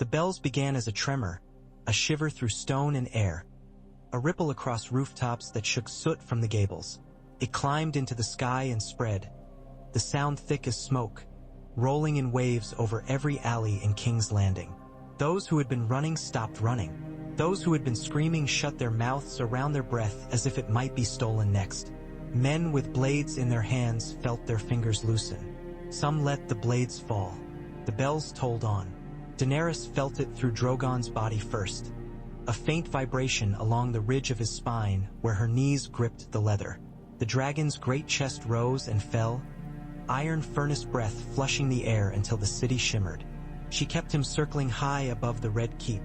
The bells began as a tremor, a shiver through stone and air, a ripple across rooftops that shook soot from the gables. It climbed into the sky and spread, the sound thick as smoke, rolling in waves over every alley in King's Landing. Those who had been running stopped running. Those who had been screaming shut their mouths around their breath as if it might be stolen next. Men with blades in their hands felt their fingers loosen. Some let the blades fall. The bells tolled on. Daenerys felt it through Drogon's body first, a faint vibration along the ridge of his spine where her knees gripped the leather. The dragon's great chest rose and fell, iron furnace breath flushing the air until the city shimmered. She kept him circling high above the Red Keep,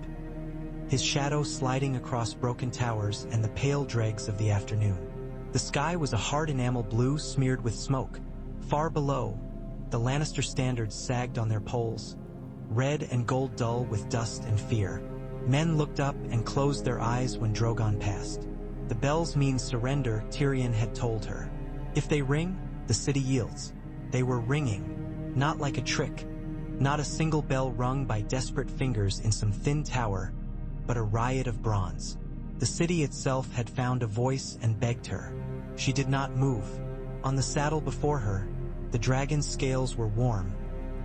his shadow sliding across broken towers and the pale dregs of the afternoon. The sky was a hard enamel blue smeared with smoke. Far below, the Lannister standards sagged on their poles, red and gold dull with dust and fear. Men looked up and closed their eyes when Drogon passed. The bells mean surrender, Tyrion had told her. If they ring, the city yields. They were ringing, not like a trick, not a single bell rung by desperate fingers in some thin tower, but a riot of bronze. The city itself had found a voice and begged her. She did not move. On the saddle before her, the dragon's scales were warm,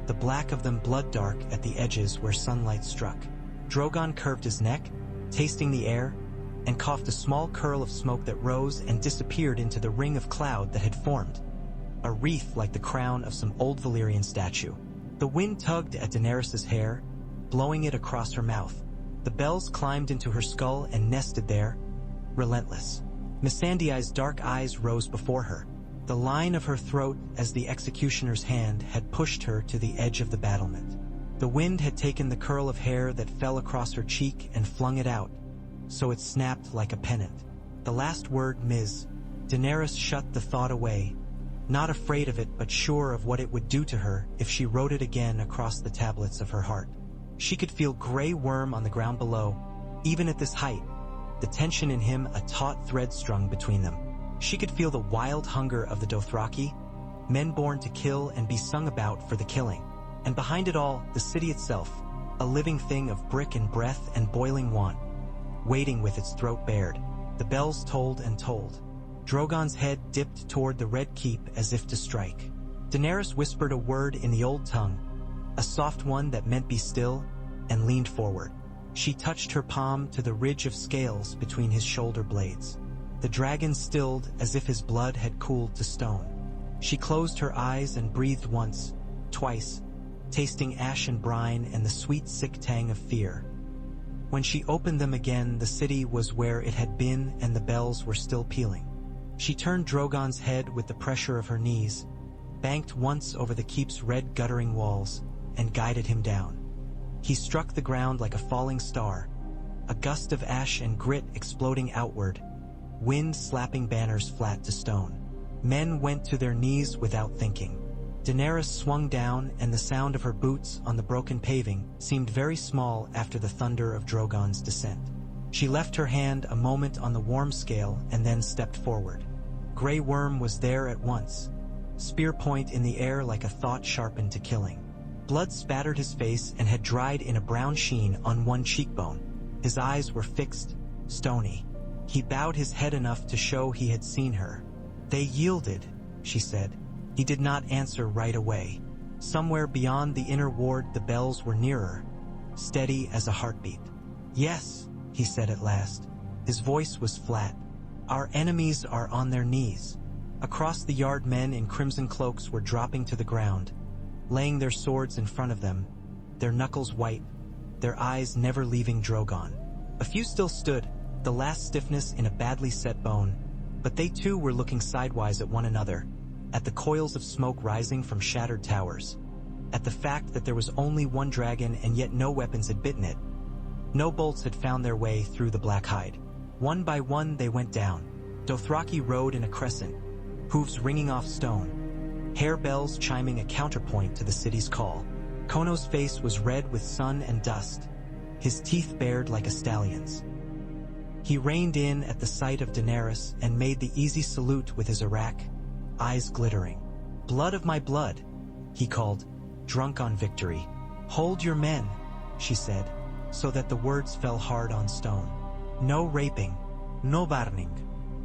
the black of them blood-dark at the edges where sunlight struck. Drogon curved his neck, tasting the air, and coughed a small curl of smoke that rose and disappeared into the ring of cloud that had formed, a wreath like the crown of some old Valyrian statue. The wind tugged at Daenerys' hair, blowing it across her mouth. The bells climbed into her skull and nested there, relentless. Missandei's dark eyes rose before her, the line of her throat as the executioner's hand had pushed her to the edge of the battlement. The wind had taken the curl of hair that fell across her cheek and flung it out, so it snapped like a pennant. The last word, Ms. Daenerys shut the thought away, not afraid of it but sure of what it would do to her if she wrote it again across the tablets of her heart. She could feel Grey Worm on the ground below, even at this height, the tension in him a taut thread strung between them. She could feel the wild hunger of the Dothraki, men born to kill and be sung about for the killing. And behind it all, the city itself, a living thing of brick and breath and boiling want, waiting with its throat bared. The bells tolled and tolled. Drogon's head dipped toward the Red Keep as if to strike. Daenerys whispered a word in the old tongue, a soft one that meant be still, and leaned forward. She touched her palm to the ridge of scales between his shoulder blades. The dragon stilled as if his blood had cooled to stone. She closed her eyes and breathed once, twice, tasting ash and brine and the sweet sick tang of fear. When she opened them again, the city was where it had been and the bells were still pealing. She turned Drogon's head with the pressure of her knees, banked once over the keep's red guttering walls, and guided him down. He struck the ground like a falling star, a gust of ash and grit exploding outward, wind slapping banners flat to stone. Men went to their knees without thinking. Daenerys swung down, and the sound of her boots on the broken paving seemed very small after the thunder of Drogon's descent. She left her hand a moment on the warm scale and then stepped forward. Grey Worm was there at once, spear point in the air like a thought sharpened to killing. Blood spattered his face and had dried in a brown sheen on one cheekbone. His eyes were fixed, stony. He bowed his head enough to show he had seen her. "They yielded," she said. He did not answer right away. Somewhere beyond the inner ward the bells were nearer, steady as a heartbeat. "Yes," he said at last. His voice was flat. "Our enemies are on their knees." Across the yard men in crimson cloaks were dropping to the ground, laying their swords in front of them, their knuckles white, their eyes never leaving Drogon. A few still stood, the last stiffness in a badly set bone, but they too were looking sidewise at one another, at the coils of smoke rising from shattered towers, at the fact that there was only one dragon and yet no weapons had bitten it. No bolts had found their way through the black hide. One by one they went down. Dothraki rode in a crescent, hooves ringing off stone, harebells chiming a counterpoint to the city's call. Kono's face was red with sun and dust, his teeth bared like a stallion's. He reined in at the sight of Daenerys and made the easy salute with his arak, eyes glittering. "Blood of my blood," he called, drunk on victory. "Hold your men." she said, so that the words fell hard on stone. No raping, no barning,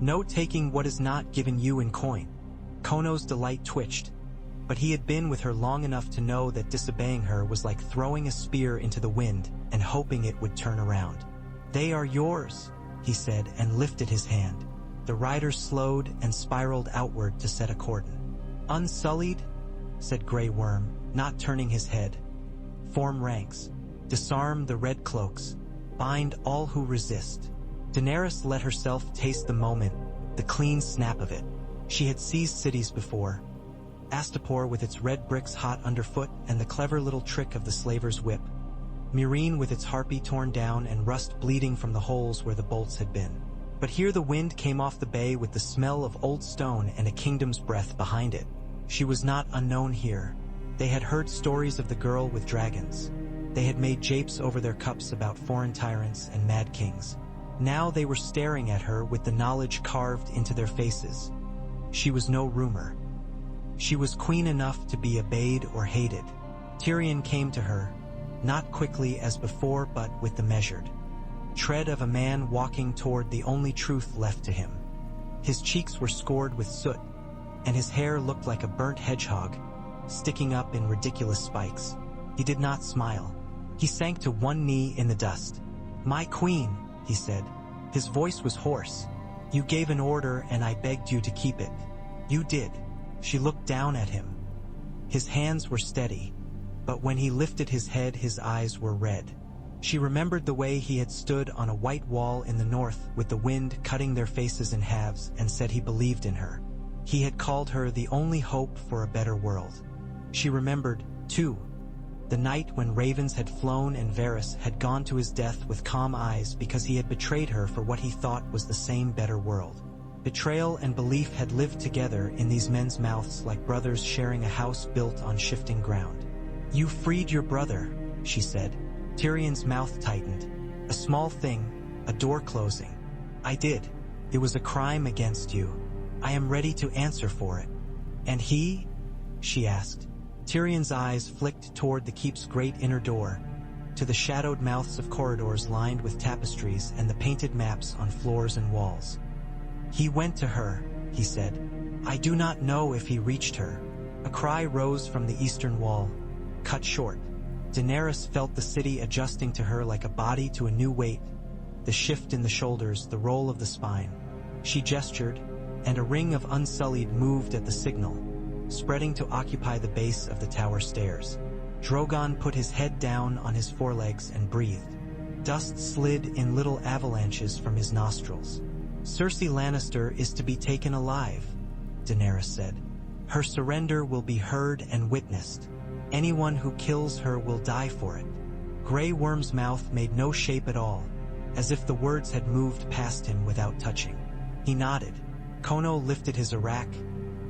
no taking what is not given you in coin. Kono's delight twitched, but he had been with her long enough to know that disobeying her was like throwing a spear into the wind and hoping it would turn around. They are yours, he said, and lifted his hand. The rider slowed and spiraled outward to set a cordon. Unsullied, said Grey Worm, not turning his head. Form ranks. Disarm the red cloaks. Bind all who resist. Daenerys let herself taste the moment, the clean snap of it. She had seized cities before. Astapor with its red bricks hot underfoot and the clever little trick of the slaver's whip. Meereen with its harpy torn down and rust bleeding from the holes where the bolts had been. But here the wind came off the bay with the smell of old stone and a kingdom's breath behind it. She was not unknown here. They had heard stories of the girl with dragons. They had made japes over their cups about foreign tyrants and mad kings. Now they were staring at her with the knowledge carved into their faces. She was no rumor. She was queen enough to be obeyed or hated. Tyrion came to her, not quickly as before but with the measured tread of a man walking toward the only truth left to him. His cheeks were scored with soot, and his hair looked like a burnt hedgehog, sticking up in ridiculous spikes. He did not smile. He sank to one knee in the dust. "My queen," he said. His voice was hoarse. "You gave an order and I begged you to keep it. You did." She looked down at him. His hands were steady, but when he lifted his head his eyes were red. She remembered the way he had stood on a white wall in the north with the wind cutting their faces in halves and said he believed in her. He had called her the only hope for a better world. She remembered, too, the night when ravens had flown and Varys had gone to his death with calm eyes because he had betrayed her for what he thought was the same better world. Betrayal and belief had lived together in these men's mouths like brothers sharing a house built on shifting ground. "You freed your brother," she said. Tyrion's mouth tightened. "A small thing, a door closing. I did. It was a crime against you. I am ready to answer for it." "And he?" she asked. Tyrion's eyes flicked toward the keep's great inner door, to the shadowed mouths of corridors lined with tapestries and the painted maps on floors and walls. "He went to her," he said. "I do not know if he reached her." A cry rose from the eastern wall, cut short. Daenerys felt the city adjusting to her like a body to a new weight, the shift in the shoulders, the roll of the spine. She gestured, and a ring of Unsullied moved at the signal, spreading to occupy the base of the tower stairs. Drogon put his head down on his forelegs and breathed. Dust slid in little avalanches from his nostrils. "Cersei Lannister is to be taken alive," Daenerys said. "Her surrender will be heard and witnessed. Anyone who kills her will die for it." Grey Worm's mouth made no shape at all, as if the words had moved past him without touching. He nodded. Kono lifted his arak,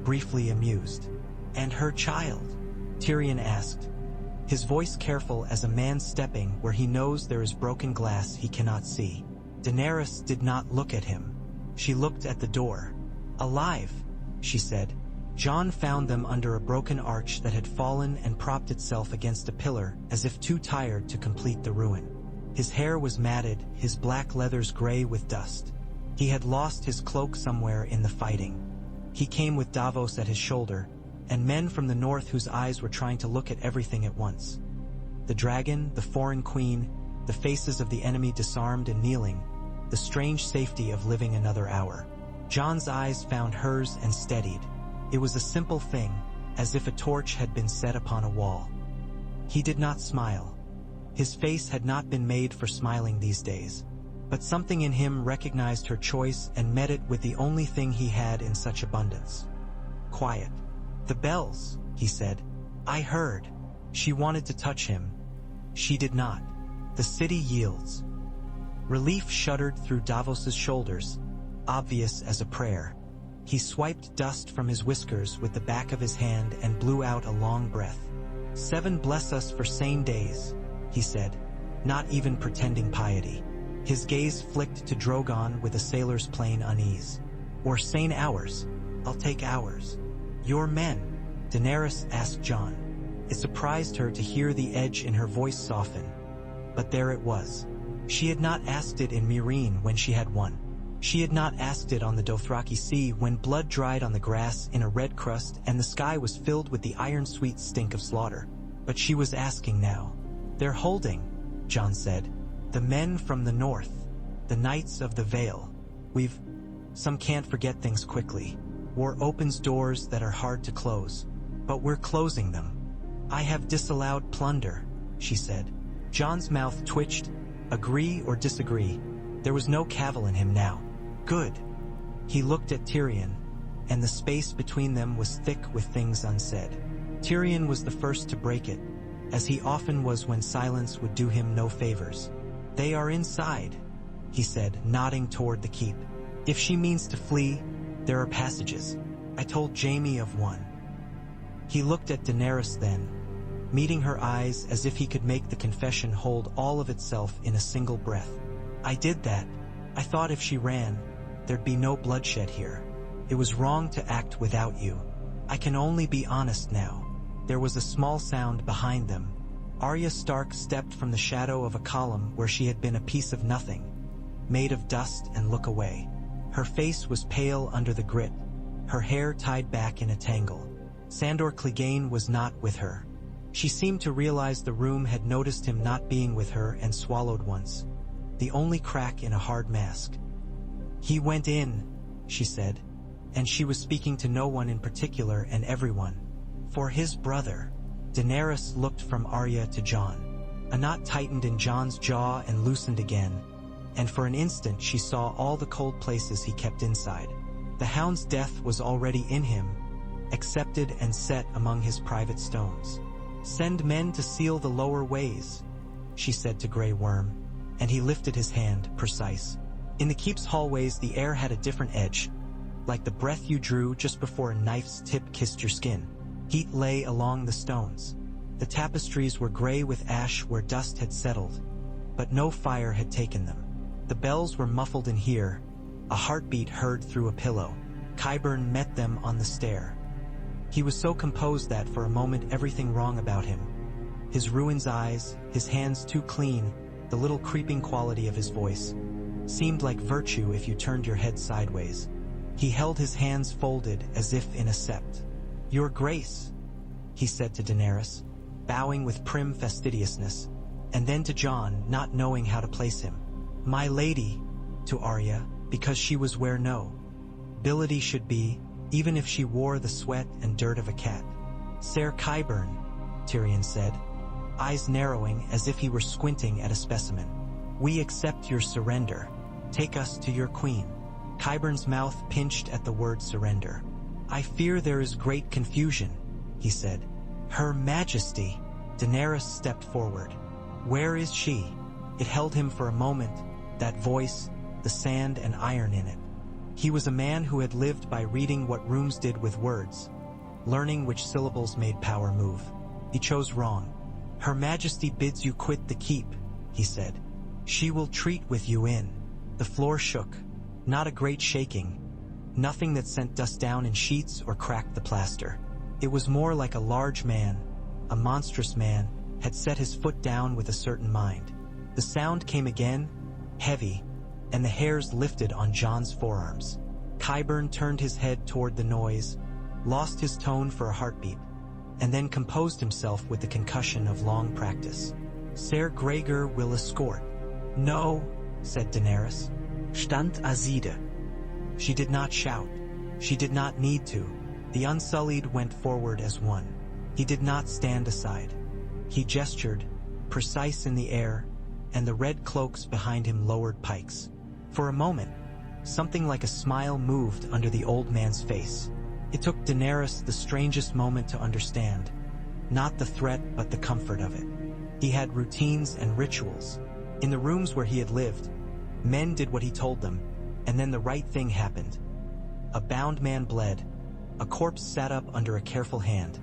briefly amused. "And her child?" Tyrion asked, his voice careful as a man stepping where he knows there is broken glass he cannot see. Daenerys did not look at him. She looked at the door. "Alive," she said. Jon found them under a broken arch that had fallen and propped itself against a pillar as if too tired to complete the ruin. His hair was matted, his black leathers gray with dust. He had lost his cloak somewhere in the fighting. He came with Davos at his shoulder, and men from the north whose eyes were trying to look at everything at once. The dragon, the foreign queen, the faces of the enemy disarmed and kneeling, the strange safety of living another hour. Jon's eyes found hers and steadied. It was a simple thing, as if a torch had been set upon a wall. He did not smile. His face had not been made for smiling these days, but something in him recognized her choice and met it with the only thing he had in such abundance. Quiet. "The bells," he said. "I heard." She wanted to touch him. She did not. "The city yields." Relief shuddered through Davos's shoulders, obvious as a prayer. He swiped dust from his whiskers with the back of his hand and blew out a long breath. "7 bless us for sane days," he said, not even pretending piety. His gaze flicked to Drogon with a sailor's plain unease. "Or sane hours. I'll take hours." "Your men?" Daenerys asked Jon. It surprised her to hear the edge in her voice soften. but there it was. She had not asked it in Meereen when she had won. She had not asked it on the Dothraki Sea when blood dried on the grass in a red crust and the sky was filled with the iron-sweet stink of slaughter. But she was asking now. "They're holding," Jon said. "The men from the north. The Knights of the Vale. Some can't forget things quickly. War opens doors that are hard to close. But we're closing them. I have disallowed plunder," she said. Jon's mouth twitched. Agree or disagree? There was no cavil in him now. Good. He looked at Tyrion, and the space between them was thick with things unsaid. Tyrion was the first to break it, as he often was when silence would do him no favors. "They are inside," he said, nodding toward the keep. "If she means to flee, there are passages. I told Jaime of one." He looked at Daenerys then, meeting her eyes as if he could make the confession hold all of itself in a single breath. "I did that. I thought if she ran, there'd be no bloodshed here. It was wrong to act without you. I can only be honest now." There was a small sound behind them. Arya Stark stepped from the shadow of a column where she had been a piece of nothing, made of dust, and looked away. Her face was pale under the grit, her hair tied back in a tangle. Sandor Clegane was not with her. She seemed to realize the room had noticed him not being with her and swallowed once, the only crack in a hard mask. "He went in," she said, and she was speaking to no one in particular and everyone. "For his brother." Daenerys looked from Arya to Jon. A knot tightened in Jon's jaw and loosened again, and for an instant she saw all the cold places he kept inside. The Hound's death was already in him, accepted and set among his private stones. "Send men to seal the lower ways," she said to Grey Worm, and he lifted his hand, precise. In the keep's hallways the air had a different edge, like the breath you drew just before a knife's tip kissed your skin. Heat lay along the stones. The tapestries were gray with ash where dust had settled, but no fire had taken them. The bells were muffled in here, a heartbeat heard through a pillow. Qyburn met them on the stair. He was so composed that for a moment everything wrong about him, his ruin's eyes, his hands too clean, the little creeping quality of his voice, seemed like virtue if you turned your head sideways. He held his hands folded as if in a sept. "Your Grace," he said to Daenerys, bowing with prim fastidiousness, and then to Jon, not knowing how to place him. "My lady," to Arya, because she was where no ability should be, even if she wore the sweat and dirt of a cat. "Ser Qyburn," Tyrion said, eyes narrowing as if he were squinting at a specimen. "We accept your surrender. Take us to your queen." Qyburn's mouth pinched at the word surrender. "I fear there is great confusion," he said. "Her Majesty." Daenerys stepped forward. "Where is she?" It held him for a moment, that voice, the sand and iron in it. He was a man who had lived by reading what rooms did with words, learning which syllables made power move. He chose wrong. "Her Majesty bids you quit the keep," he said. "She will treat with you in." The floor shook. Not a great shaking. Nothing that sent dust down in sheets or cracked the plaster. It was more like a large man, a monstrous man, had set his foot down with a certain mind. The sound came again, heavy, and the hairs lifted on Jon's forearms. Qyburn turned his head toward the noise, lost his tone for a heartbeat, and then composed himself with the concussion of long practice. "Ser Gregor will escort." "No," said Daenerys. "Stand Azide." She did not shout. She did not need to. The Unsullied went forward as one. He did not stand aside. He gestured, precise in the air, and the red cloaks behind him lowered pikes. For a moment, something like a smile moved under the old man's face. It took Daenerys the strangest moment to understand, not the threat but the comfort of it. He had routines and rituals. In the rooms where he had lived, men did what he told them, and then the right thing happened. A bound man bled. A corpse sat up under a careful hand.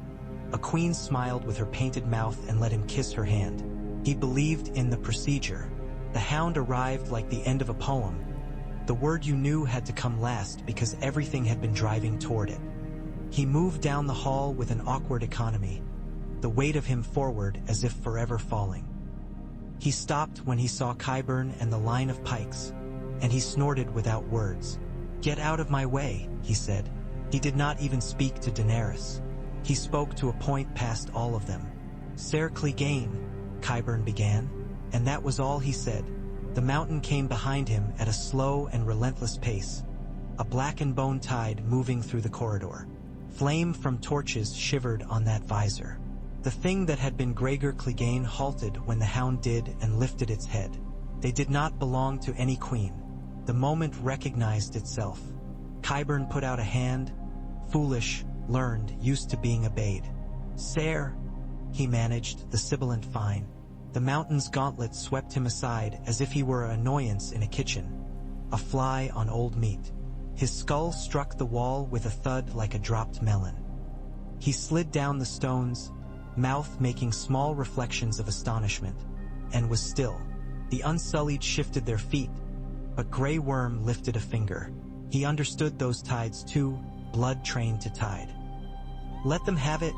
A queen smiled with her painted mouth and let him kiss her hand. He believed in the procedure. The Hound arrived like the end of a poem. The word you knew had to come last because everything had been driving toward it. He moved down the hall with an awkward economy, the weight of him forward as if forever falling. He stopped when he saw Qyburn and the line of pikes, and he snorted without words. "Get out of my way," he said. He did not even speak to Daenerys. He spoke to a point past all of them. "Ser Clegane," Qyburn began, and that was all he said. The mountain came behind him at a slow and relentless pace, a black and bone tide moving through the corridor. Flame from torches shivered on that visor. The thing that had been Gregor Clegane halted when the hound did and lifted its head. They did not belong to any queen. The moment recognized itself. Qyburn put out a hand, foolish, learned, used to being obeyed. "Sare," he managed, the sibilant fine. The mountain's gauntlet swept him aside as if he were an annoyance in a kitchen, a fly on old meat. His skull struck the wall with a thud like a dropped melon. He slid down the stones, mouth making small reflections of astonishment, and was still. The Unsullied shifted their feet, but Grey Worm lifted a finger. He understood those tides too, blood trained to tide. "Let them have it,"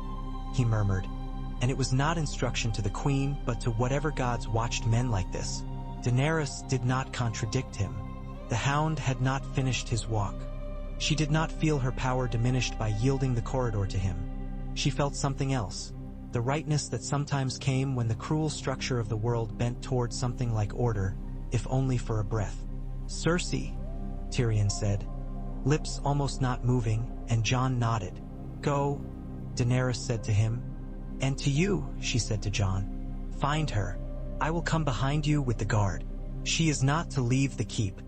he murmured, and it was not instruction to the queen but to whatever gods watched men like this. Daenerys did not contradict him. The hound had not finished his walk. She did not feel her power diminished by yielding the corridor to him. She felt something else, the rightness that sometimes came when the cruel structure of the world bent toward something like order, if only for a breath. "Cersei," Tyrion said, lips almost not moving, and Jon nodded. "Go," Daenerys said to him. "And to you," she said to Jon. "Find her. I will come behind you with the guard. She is not to leave the keep."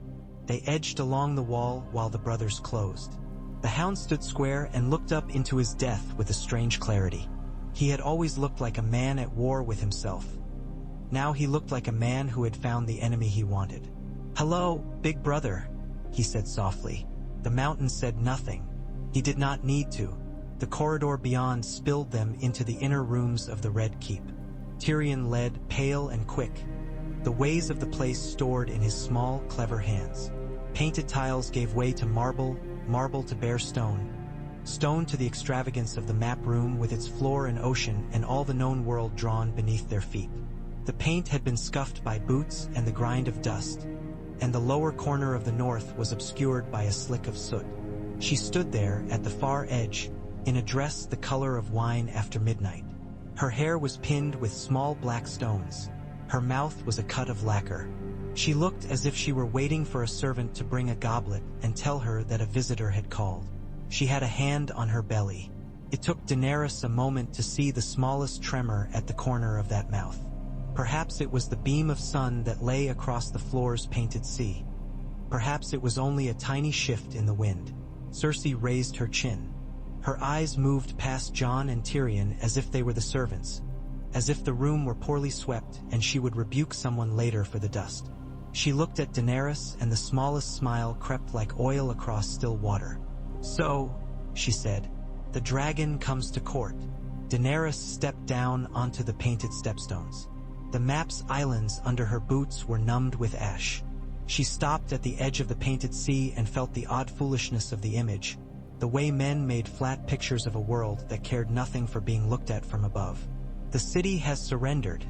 They edged along the wall while the brothers closed. The hound stood square and looked up into his death with a strange clarity. He had always looked like a man at war with himself. Now he looked like a man who had found the enemy he wanted. "Hello, big brother," he said softly. The mountain said nothing. He did not need to. The corridor beyond spilled them into the inner rooms of the Red Keep. Tyrion led, pale and quick, the ways of the place stored in his small, clever hands. Painted tiles gave way to marble, marble to bare stone, stone to the extravagance of the map room with its floor and ocean and all the known world drawn beneath their feet. The paint had been scuffed by boots and the grind of dust, and the lower corner of the north was obscured by a slick of soot. She stood there at the far edge, in a dress the color of wine after midnight. Her hair was pinned with small black stones. Her mouth was a cut of lacquer. She looked as if she were waiting for a servant to bring a goblet and tell her that a visitor had called. She had a hand on her belly. It took Daenerys a moment to see the smallest tremor at the corner of that mouth. Perhaps it was the beam of sun that lay across the floor's painted sea. Perhaps it was only a tiny shift in the wind. Cersei raised her chin. Her eyes moved past Jon and Tyrion as if they were the servants, as if the room were poorly swept and she would rebuke someone later for the dust. She looked at Daenerys and the smallest smile crept like oil across still water. "So," she said, "the dragon comes to court." Daenerys stepped down onto the painted stepstones. The map's islands under her boots were numbed with ash. She stopped at the edge of the painted sea and felt the odd foolishness of the image, the way men made flat pictures of a world that cared nothing for being looked at from above. "The city has surrendered,"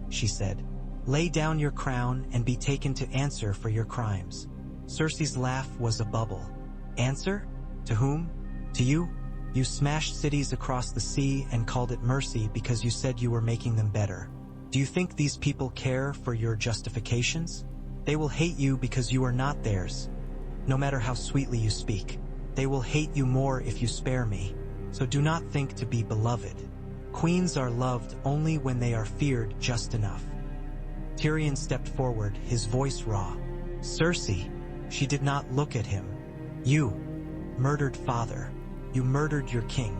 she said. "Lay down your crown and be taken to answer for your crimes." Cersei's laugh was a bubble. "Answer? To whom? To you? You smashed cities across the sea and called it mercy because you said you were making them better. Do you think these people care for your justifications? They will hate you because you are not theirs. No matter how sweetly you speak, they will hate you more if you spare me. So do not think to be beloved. Queens are loved only when they are feared just enough." Tyrion stepped forward, his voice raw. "Cersei," she did not look at him. "You murdered father. You murdered your king.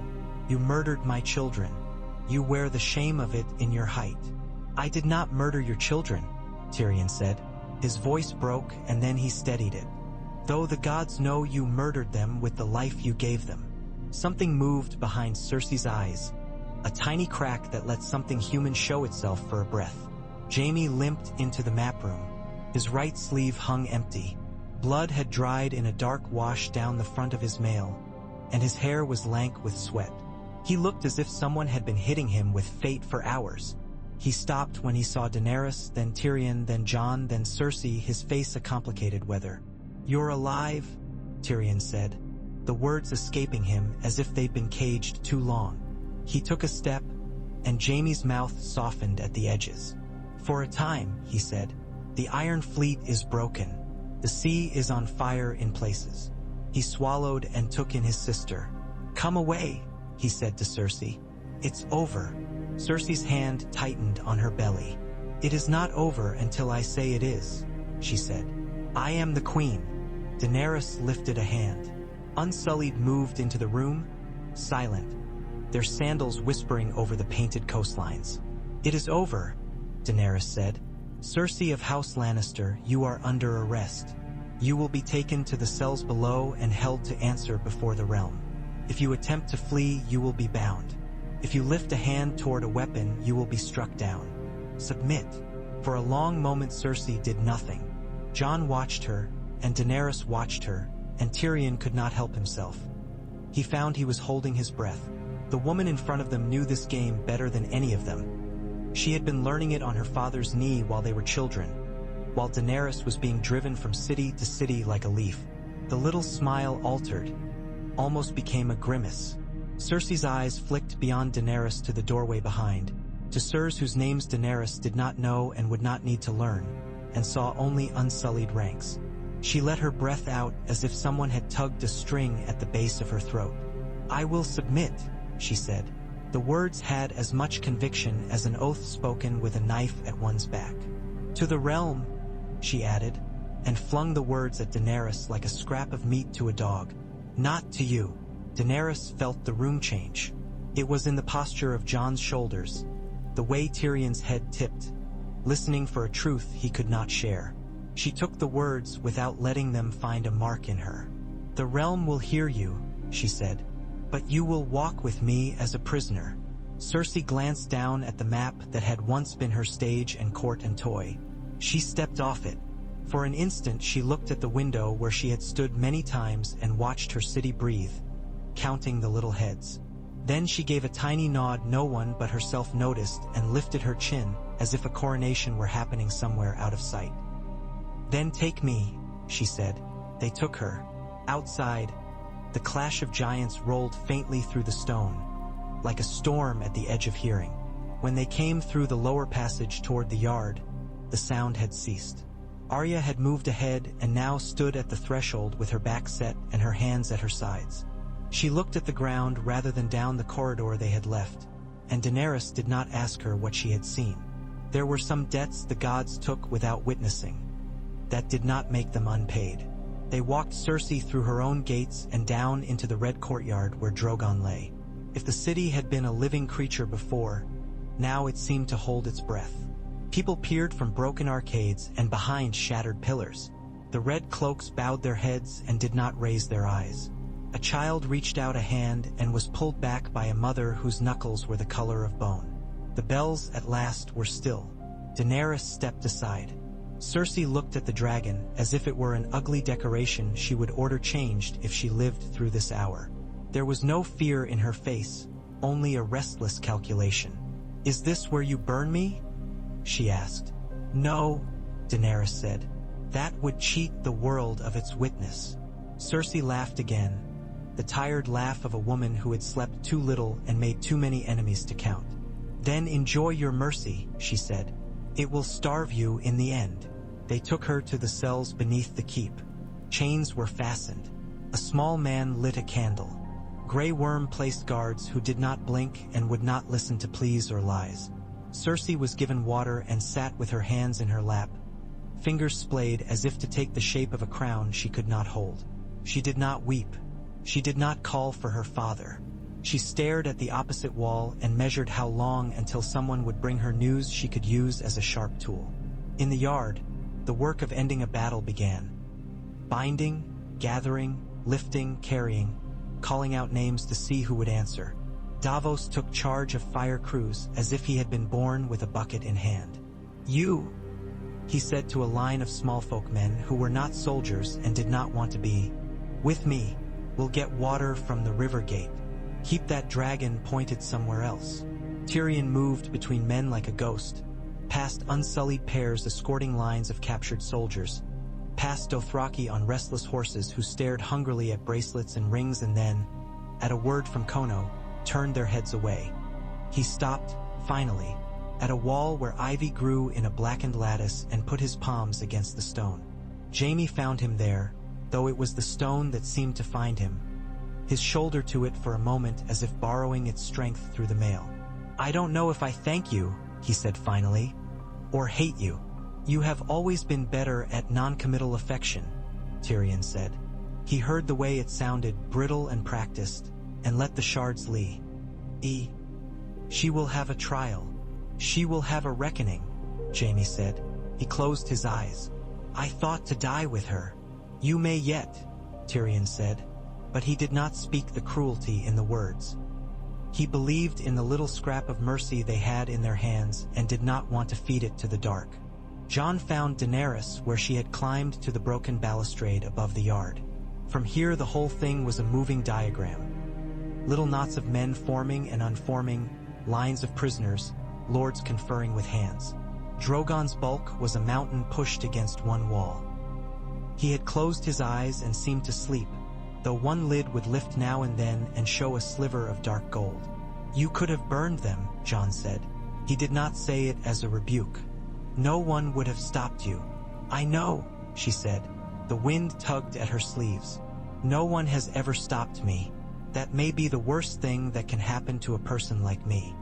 You murdered my children. You wear the shame of it in your height." "I did not murder your children," Tyrion said. His voice broke and then he steadied it. "Though the gods know you murdered them with the life you gave them." Something moved behind Cersei's eyes, a tiny crack that let something human show itself for a breath. Jaime limped into the map room. His right sleeve hung empty. Blood had dried in a dark wash down the front of his mail, and his hair was lank with sweat. He looked as if someone had been hitting him with fate for hours. He stopped when he saw Daenerys, then Tyrion, then Jon, then Cersei, his face a complicated weather. "You're alive?" Tyrion said, the words escaping him as if they'd been caged too long. He took a step, and Jaime's mouth softened at the edges. "For a time," he said, "the Iron Fleet is broken. The sea is on fire in places." He swallowed and took in his sister. "Come away," he said to Cersei. "It's over." Cersei's hand tightened on her belly. "It is not over until I say it is," she said. "I am the queen." Daenerys lifted a hand. Unsullied moved into the room, silent, their sandals whispering over the painted coastlines. "It is over," Daenerys said. "Cersei of House Lannister, you are under arrest. You will be taken to the cells below and held to answer before the realm. If you attempt to flee, you will be bound. If you lift a hand toward a weapon, you will be struck down. Submit." For a long moment Cersei did nothing. Jon watched her, and Daenerys watched her, and Tyrion could not help himself. He found he was holding his breath. The woman in front of them knew this game better than any of them. She had been learning it on her father's knee while they were children, while Daenerys was being driven from city to city like a leaf. The little smile altered, almost became a grimace. Cersei's eyes flicked beyond Daenerys to the doorway behind, to Sirs whose names Daenerys did not know and would not need to learn, and saw only unsullied ranks. She let her breath out as if someone had tugged a string at the base of her throat. "I will submit," she said. The words had as much conviction as an oath spoken with a knife at one's back. "To the realm," she added, and flung the words at Daenerys like a scrap of meat to a dog. "Not to you." Daenerys felt the room change. It was in the posture of Jon's shoulders, the way Tyrion's head tipped, listening for a truth he could not share. She took the words without letting them find a mark in her. "The realm will hear you," she said, "but you will walk with me as a prisoner." Cersei glanced down at the map that had once been her stage and court and toy. She stepped off it. For an instant she looked at the window where she had stood many times and watched her city breathe, counting the little heads. Then she gave a tiny nod no one but herself noticed and lifted her chin as if a coronation were happening somewhere out of sight. "Then take me," she said. They took her. Outside, the clash of giants rolled faintly through the stone, like a storm at the edge of hearing. When they came through the lower passage toward the yard, the sound had ceased. Arya had moved ahead and now stood at the threshold with her back set and her hands at her sides. She looked at the ground rather than down the corridor they had left, and Daenerys did not ask her what she had seen. There were some debts the gods took without witnessing. That did not make them unpaid. They walked Cersei through her own gates and down into the red courtyard where Drogon lay. If the city had been a living creature before, now it seemed to hold its breath. People peered from broken arcades and behind shattered pillars. The red cloaks bowed their heads and did not raise their eyes. A child reached out a hand and was pulled back by a mother whose knuckles were the color of bone. The bells at last were still. Daenerys stepped aside. Cersei looked at the dragon as if it were an ugly decoration she would order changed if she lived through this hour. There was no fear in her face, only a restless calculation. "Is this where you burn me?" she asked. "No," Daenerys said. "That would cheat the world of its witness." Cersei laughed again, the tired laugh of a woman who had slept too little and made too many enemies to count. "Then enjoy your mercy," she said. "It will starve you in the end." They took her to the cells beneath the keep. Chains were fastened. A small man lit a candle. Grey Worm placed guards who did not blink and would not listen to pleas or lies. Cersei was given water and sat with her hands in her lap, fingers splayed as if to take the shape of a crown she could not hold. She did not weep. She did not call for her father. She stared at the opposite wall and measured how long until someone would bring her news she could use as a sharp tool. In the yard, the work of ending a battle began. Binding, gathering, lifting, carrying, calling out names to see who would answer. Davos took charge of fire crews as if he had been born with a bucket in hand. "You," he said to a line of small folk men who were not soldiers and did not want to be, "with me, we'll get water from the river gate. Keep that dragon pointed somewhere else." Tyrion moved between men like a ghost, past unsullied pairs escorting lines of captured soldiers, past Dothraki on restless horses who stared hungrily at bracelets and rings and then, at a word from Kono, turned their heads away. He stopped, finally, at a wall where ivy grew in a blackened lattice and put his palms against the stone. Jaime found him there, though it was the stone that seemed to find him, his shoulder to it for a moment as if borrowing its strength through the mail. "I don't know if I thank you," he said finally, "or hate you. You have always been better at non-committal affection," Tyrion said. He heard the way it sounded, brittle and practiced, and let the shards lee. She will have a trial. She will have a reckoning," Jaime said. He closed his eyes. "I thought to die with her." "You may yet," Tyrion said, but he did not speak the cruelty in the words. He believed in the little scrap of mercy they had in their hands and did not want to feed it to the dark. Jon found Daenerys where she had climbed to the broken balustrade above the yard. From here the whole thing was a moving diagram. Little knots of men forming and unforming, lines of prisoners, lords conferring with hands. Drogon's bulk was a mountain pushed against one wall. He had closed his eyes and seemed to sleep, though one lid would lift now and then and show a sliver of dark gold. "You could have burned them," Jon said. He did not say it as a rebuke. "No one would have stopped you." "I know," she said. The wind tugged at her sleeves. "No one has ever stopped me. That may be the worst thing that can happen to a person like me."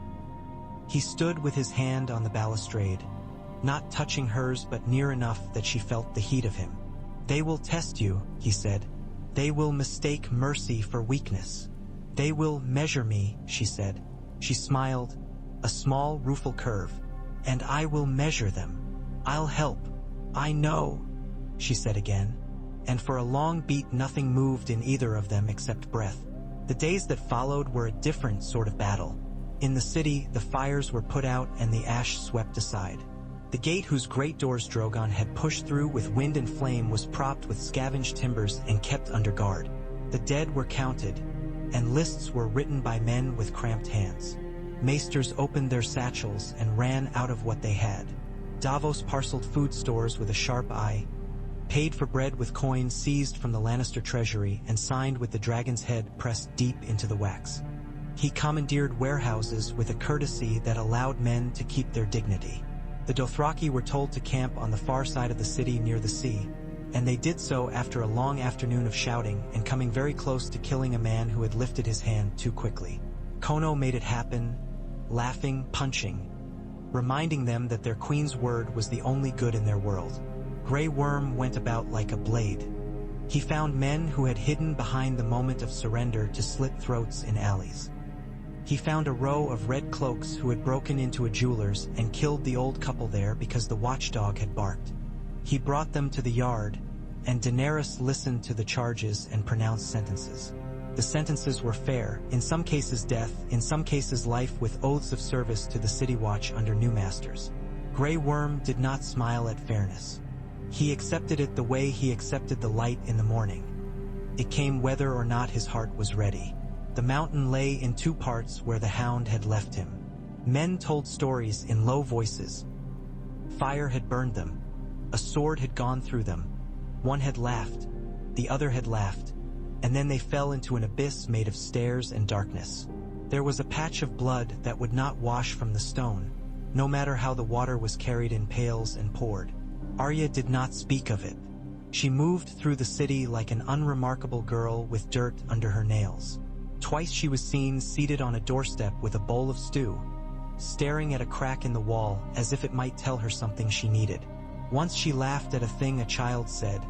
He stood with his hand on the balustrade, not touching hers but near enough that she felt the heat of him. "They will test you," he said. "They will mistake mercy for weakness. They will measure me," she said. She smiled, a small, rueful curve. "And I will measure them. I'll help. I know," she said again. And for a long beat nothing moved in either of them except breath. The days that followed were a different sort of battle. In the city, the fires were put out and the ash swept aside. The gate whose great doors Drogon had pushed through with wind and flame was propped with scavenged timbers and kept under guard. The dead were counted, and lists were written by men with cramped hands. Maesters opened their satchels and ran out of what they had. Davos parceled food stores with a sharp eye, paid for bread with coins seized from the Lannister treasury and signed with the dragon's head pressed deep into the wax. He commandeered warehouses with a courtesy that allowed men to keep their dignity. The Dothraki were told to camp on the far side of the city near the sea, and they did so after a long afternoon of shouting and coming very close to killing a man who had lifted his hand too quickly. Kono made it happen, laughing, punching, reminding them that their queen's word was the only good in their world. Grey Worm went about like a blade. He found men who had hidden behind the moment of surrender to slit throats in alleys. He found a row of red cloaks who had broken into a jeweler's and killed the old couple there because the watchdog had barked. He brought them to the yard, and Daenerys listened to the charges and pronounced sentences. The sentences were fair, in some cases death, in some cases life with oaths of service to the city watch under new masters. Grey Worm did not smile at fairness. He accepted it the way he accepted the light in the morning. It came whether or not his heart was ready. The mountain lay in two parts where the hound had left him. Men told stories in low voices. Fire had burned them. A sword had gone through them. One had laughed. The other had laughed. And then they fell into an abyss made of stairs and darkness. There was a patch of blood that would not wash from the stone, no matter how the water was carried in pails and poured. Arya did not speak of it. She moved through the city like an unremarkable girl with dirt under her nails. Twice she was seen seated on a doorstep with a bowl of stew, staring at a crack in the wall as if it might tell her something she needed. Once she laughed at a thing a child said,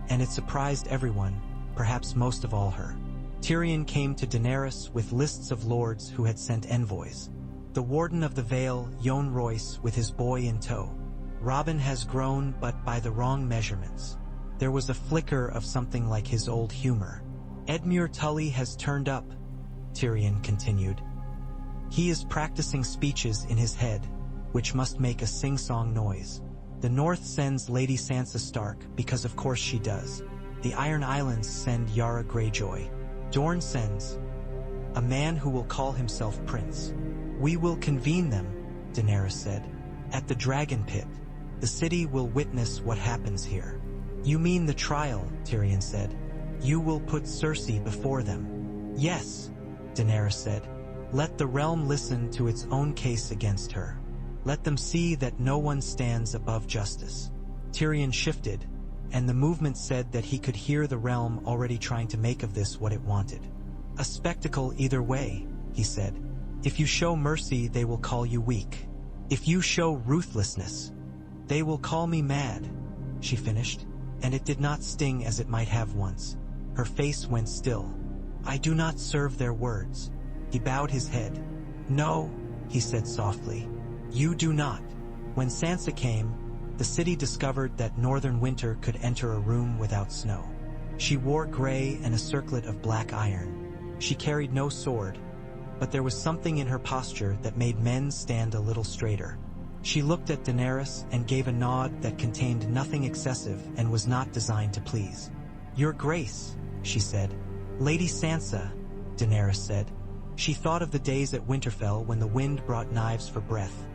and it surprised everyone, perhaps most of all her. Tyrion came to Daenerys with lists of lords who had sent envoys. The Warden of the Vale, Jon Royce, with his boy in tow. Robin has grown, but by the wrong measurements. There was a flicker of something like his old humor. Edmure Tully has turned up, Tyrion continued. He is practicing speeches in his head, which must make a sing-song noise. The North sends Lady Sansa Stark, because of course she does. The Iron Islands send Yara Greyjoy. Dorne sends a man who will call himself Prince. "We will convene them," Daenerys said. "At the dragon pit. The city will witness what happens here." "You mean the trial," Tyrion said. "You will put Cersei before them." "Yes," Daenerys said. "Let the realm listen to its own case against her. Let them see that no one stands above justice." Tyrion shifted, and the movement said that he could hear the realm already trying to make of this what it wanted. "A spectacle either way," he said. "If you show mercy, they will call you weak. If you show ruthlessness, they will call me mad," she finished, and it did not sting as it might have once. Her face went still. "I do not serve their words." He bowed his head. "No," he said softly. "You do not." When Sansa came, the city discovered that northern winter could enter a room without snow. She wore gray and a circlet of black iron. She carried no sword, but there was something in her posture that made men stand a little straighter. She looked at Daenerys and gave a nod that contained nothing excessive and was not designed to please. "Your Grace," she said. "Lady Sansa," Daenerys said. She thought of the days at Winterfell when the wind brought knives for breath,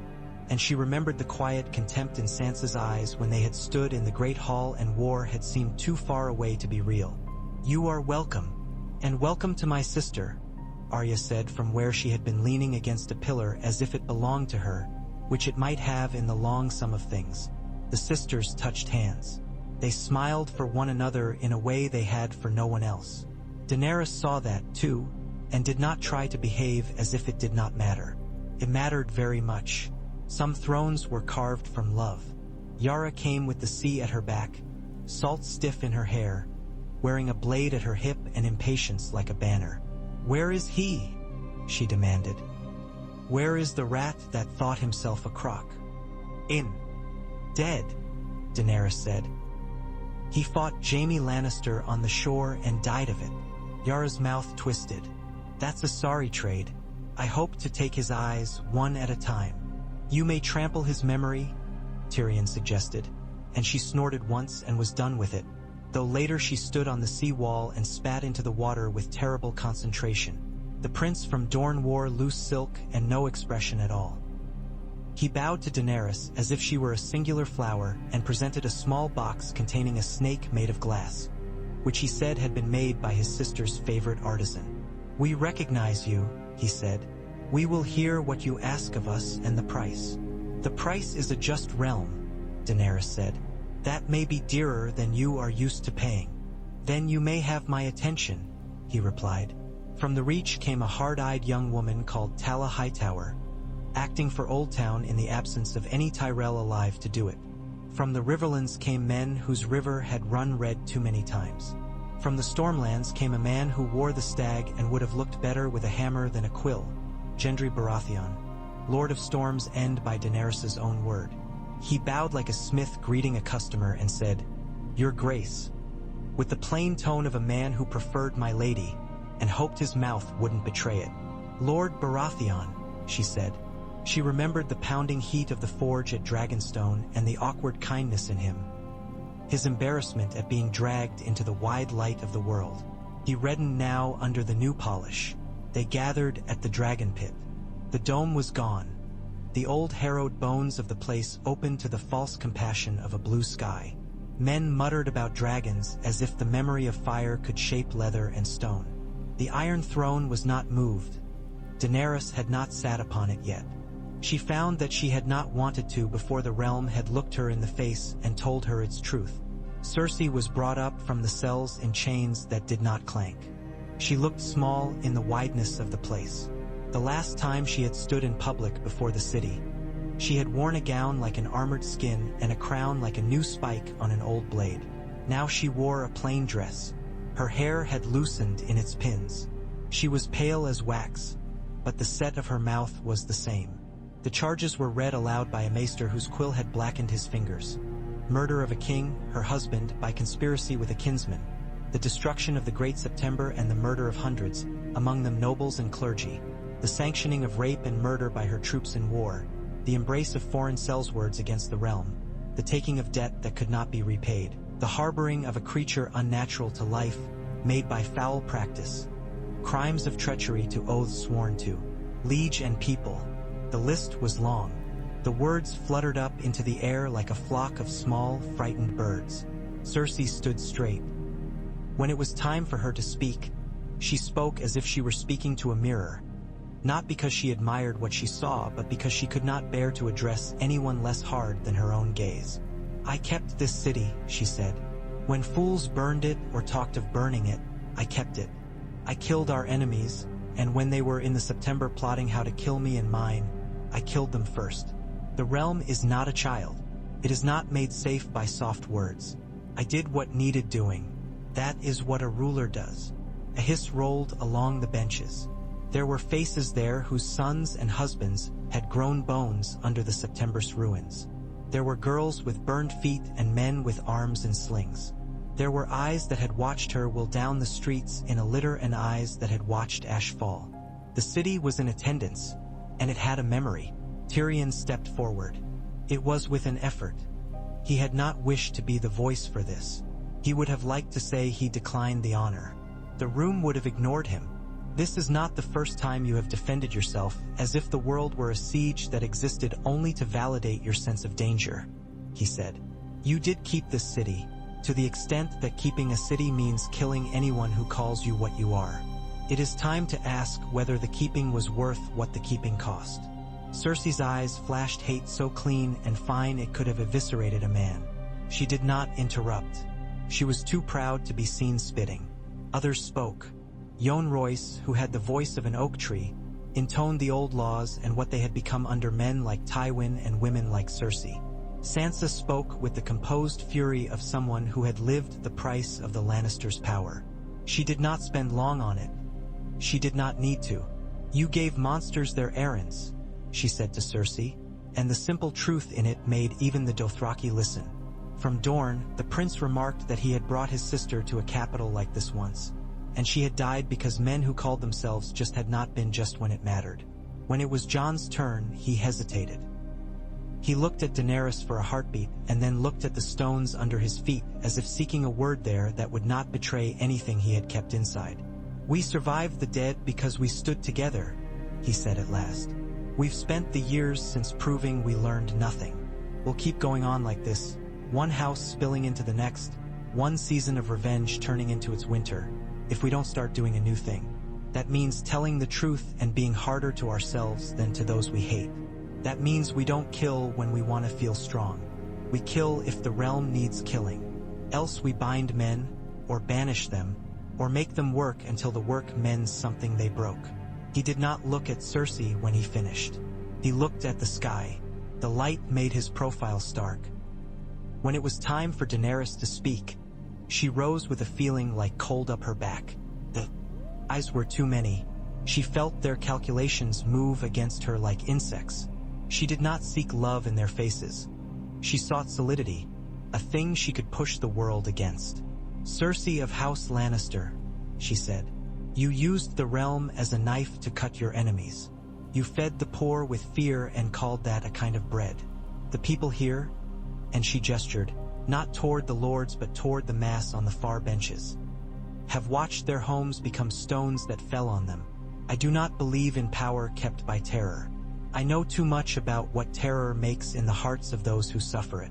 and she remembered the quiet contempt in Sansa's eyes when they had stood in the great hall and war had seemed too far away to be real. "You are welcome, and welcome to my sister," Arya said from where she had been leaning against a pillar as if it belonged to her, which it might have in the long sum of things. The sisters touched hands. They smiled for one another in a way they had for no one else. Daenerys saw that, too, and did not try to behave as if it did not matter. It mattered very much. Some thrones were carved from love. Yara came with the sea at her back, salt stiff in her hair, wearing a blade at her hip and impatience like a banner. "Where is he?" she demanded. "Where is the rat that thought himself a croc?" "In. Dead," Daenerys said. "He fought Jaime Lannister on the shore and died of it." Yara's mouth twisted. "That's a sorry trade. I hope to take his eyes one at a time." "You may trample his memory," Tyrion suggested, and she snorted once and was done with it, though later she stood on the sea wall and spat into the water with terrible concentration. The prince from Dorne wore loose silk and no expression at all. He bowed to Daenerys as if she were a singular flower and presented a small box containing a snake made of glass, which he said had been made by his sister's favorite artisan. "We recognize you," he said. "We will hear what you ask of us and the price." "The price is a just realm," Daenerys said. "That may be dearer than you are used to paying." "Then you may have my attention," he replied. From the Reach came a hard-eyed young woman called Tala Hightower, acting for Oldtown in the absence of any Tyrell alive to do it. From the Riverlands came men whose river had run red too many times. From the Stormlands came a man who wore the stag and would have looked better with a hammer than a quill, Gendry Baratheon, Lord of Storm's End by Daenerys' own word. He bowed like a smith greeting a customer and said, "Your Grace," with the plain tone of a man who preferred my lady, and hoped his mouth wouldn't betray it. "Lord Baratheon," she said. She remembered the pounding heat of the forge at Dragonstone and the awkward kindness in him, his embarrassment at being dragged into the wide light of the world. He reddened now under the new polish. They gathered at the dragon pit. The dome was gone. The old harrowed bones of the place opened to the false compassion of a blue sky. Men muttered about dragons as if the memory of fire could shape leather and stone. The Iron Throne was not moved. Daenerys had not sat upon it yet. She found that she had not wanted to before the realm had looked her in the face and told her its truth. Cersei was brought up from the cells in chains that did not clank. She looked small in the wideness of the place. The last time she had stood in public before the city, she had worn a gown like an armored skin and a crown like a new spike on an old blade. Now she wore a plain dress. Her hair had loosened in its pins. She was pale as wax, but the set of her mouth was the same. The charges were read aloud by a maester whose quill had blackened his fingers. Murder of a king, her husband, by conspiracy with a kinsman. The destruction of the Great September and the murder of hundreds, among them nobles and clergy. The sanctioning of rape and murder by her troops in war. The embrace of foreign sellswords against the realm. The taking of debt that could not be repaid. The harboring of a creature unnatural to life, made by foul practice. Crimes of treachery to oaths sworn to. Liege and people. The list was long. The words fluttered up into the air like a flock of small, frightened birds. Cersei stood straight. When it was time for her to speak, she spoke as if she were speaking to a mirror, not because she admired what she saw, but because she could not bear to address anyone less hard than her own gaze. "I kept this city," she said. "When fools burned it or talked of burning it, I kept it. I killed our enemies, and when they were in the September plotting how to kill me and mine, I killed them first. The realm is not a child. It is not made safe by soft words. I did what needed doing. That is what a ruler does." A hiss rolled along the benches. There were faces there whose sons and husbands had grown bones under the September's ruins. There were girls with burned feet and men with arms in slings. There were eyes that had watched her whirl down the streets in a litter and eyes that had watched ash fall. The city was in attendance, and it had a memory. Tyrion stepped forward. It was with an effort. He had not wished to be the voice for this. He would have liked to say he declined the honor. The room would have ignored him. "This is not the first time you have defended yourself, as if the world were a siege that existed only to validate your sense of danger," he said. "You did keep this city, to the extent that keeping a city means killing anyone who calls you what you are. It is time to ask whether the keeping was worth what the keeping cost." Cersei's eyes flashed hate so clean and fine it could have eviscerated a man. She did not interrupt. She was too proud to be seen spitting. Others spoke. Jon Royce, who had the voice of an oak tree, intoned the old laws and what they had become under men like Tywin and women like Cersei. Sansa spoke with the composed fury of someone who had lived the price of the Lannisters' power. She did not spend long on it. She did not need to. "You gave monsters their errands," she said to Cersei, and the simple truth in it made even the Dothraki listen. From Dorne, the prince remarked that he had brought his sister to a capital like this once, and she had died because men who called themselves just had not been just when it mattered. When it was Jon's turn, he hesitated. He looked at Daenerys for a heartbeat and then looked at the stones under his feet as if seeking a word there that would not betray anything he had kept inside. "We survived the dead because we stood together," he said at last. "We've spent the years since proving we learned nothing. We'll keep going on like this, one house spilling into the next, one season of revenge turning into its winter, if we don't start doing a new thing. That means telling the truth and being harder to ourselves than to those we hate. That means we don't kill when we want to feel strong. We kill if the realm needs killing. Else we bind men, or banish them, or make them work until the work mends something they broke." He did not look at Cersei when he finished. He looked at the sky. The light made his profile stark. When it was time for Daenerys to speak, she rose with a feeling like cold up her back. The eyes were too many. She felt their calculations move against her like insects. She did not seek love in their faces. She sought solidity, a thing she could push the world against. "Cersei of House Lannister," she said, "you used the realm as a knife to cut your enemies. You fed the poor with fear and called that a kind of bread. The people here," and she gestured, not toward the lords but toward the mass on the far benches, "have watched their homes become stones that fell on them. I do not believe in power kept by terror. I know too much about what terror makes in the hearts of those who suffer it.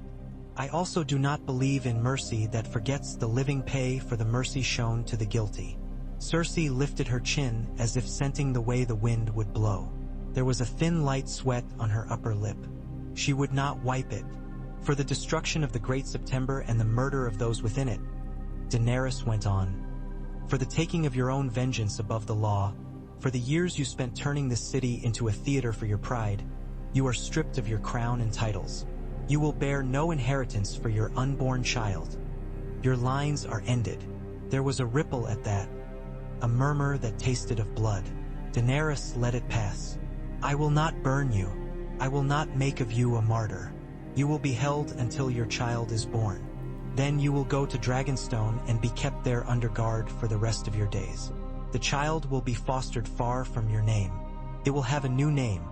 I also do not believe in mercy that forgets the living pay for the mercy shown to the guilty." Cersei lifted her chin as if scenting the way the wind would blow. There was a thin light sweat on her upper lip. She would not wipe it. "For the destruction of the Great September and the murder of those within it," Daenerys went on. "For the taking of your own vengeance above the law, for the years you spent turning this city into a theater for your pride, you are stripped of your crown and titles. You will bear no inheritance for your unborn child. Your lines are ended." There was a ripple at that, a murmur that tasted of blood. Daenerys let it pass. "I will not burn you. I will not make of you a martyr. You will be held until your child is born. Then you will go to Dragonstone and be kept there under guard for the rest of your days. The child will be fostered far from your name. It will have a new name,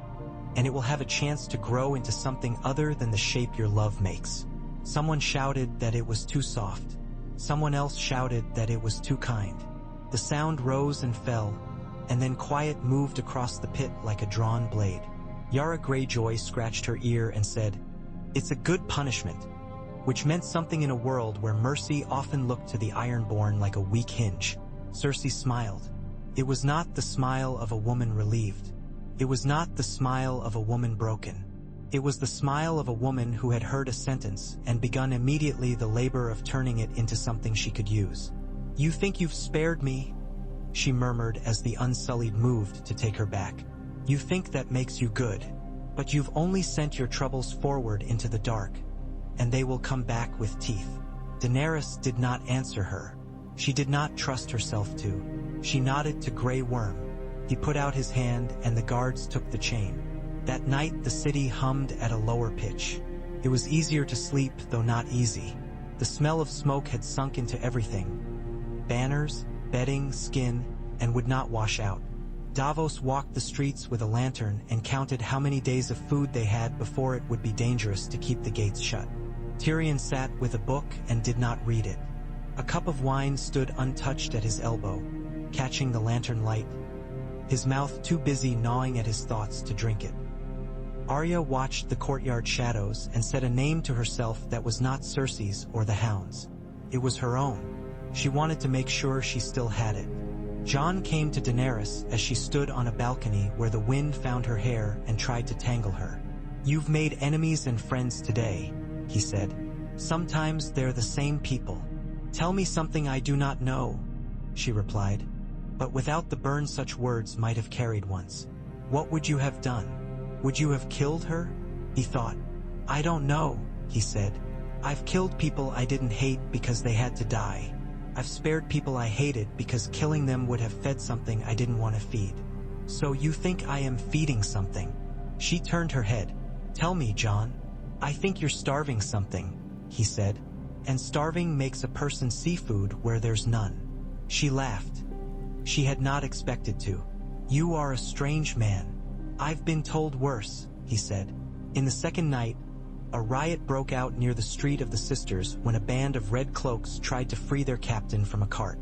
and it will have a chance to grow into something other than the shape your love makes." Someone shouted that it was too soft. Someone else shouted that it was too kind. The sound rose and fell, and then quiet moved across the pit like a drawn blade. Yara Greyjoy scratched her ear and said, "It's a good punishment," which meant something in a world where mercy often looked to the Ironborn like a weak hinge. Cersei smiled. It was not the smile of a woman relieved. It was not the smile of a woman broken. It was the smile of a woman who had heard a sentence and begun immediately the labor of turning it into something she could use. "You think you've spared me?" she murmured as the Unsullied moved to take her back. "You think that makes you good. But you've only sent your troubles forward into the dark, and they will come back with teeth." Daenerys did not answer her. She did not trust herself to. She nodded to Grey Worm. He put out his hand and the guards took the chain. That night the city hummed at a lower pitch. It was easier to sleep, though not easy. The smell of smoke had sunk into everything. Banners, bedding, skin, and would not wash out. Davos walked the streets with a lantern and counted how many days of food they had before it would be dangerous to keep the gates shut. Tyrion sat with a book and did not read it. A cup of wine stood untouched at his elbow, catching the lantern light, his mouth too busy gnawing at his thoughts to drink it. Arya watched the courtyard shadows and said a name to herself that was not Cersei's or the Hound's. It was her own. She wanted to make sure she still had it. Jon came to Daenerys as she stood on a balcony where the wind found her hair and tried to tangle her. "You've made enemies and friends today," he said. "Sometimes they're the same people." "Tell me something I do not know," she replied. But without the burn such words might have carried once. "What would you have done? Would you have killed her?" he thought. "I don't know," he said. "I've killed people I didn't hate because they had to die. I've spared people I hated because killing them would have fed something I didn't want to feed." "So you think I am feeding something?" She turned her head. "Tell me, Jon." "I think you're starving something," he said. "And starving makes a person see food where there's none." She laughed. She had not expected to. "You are a strange man." "I've been told worse," he said. In the second night, a riot broke out near the Street of the Sisters when a band of red cloaks tried to free their captain from a cart.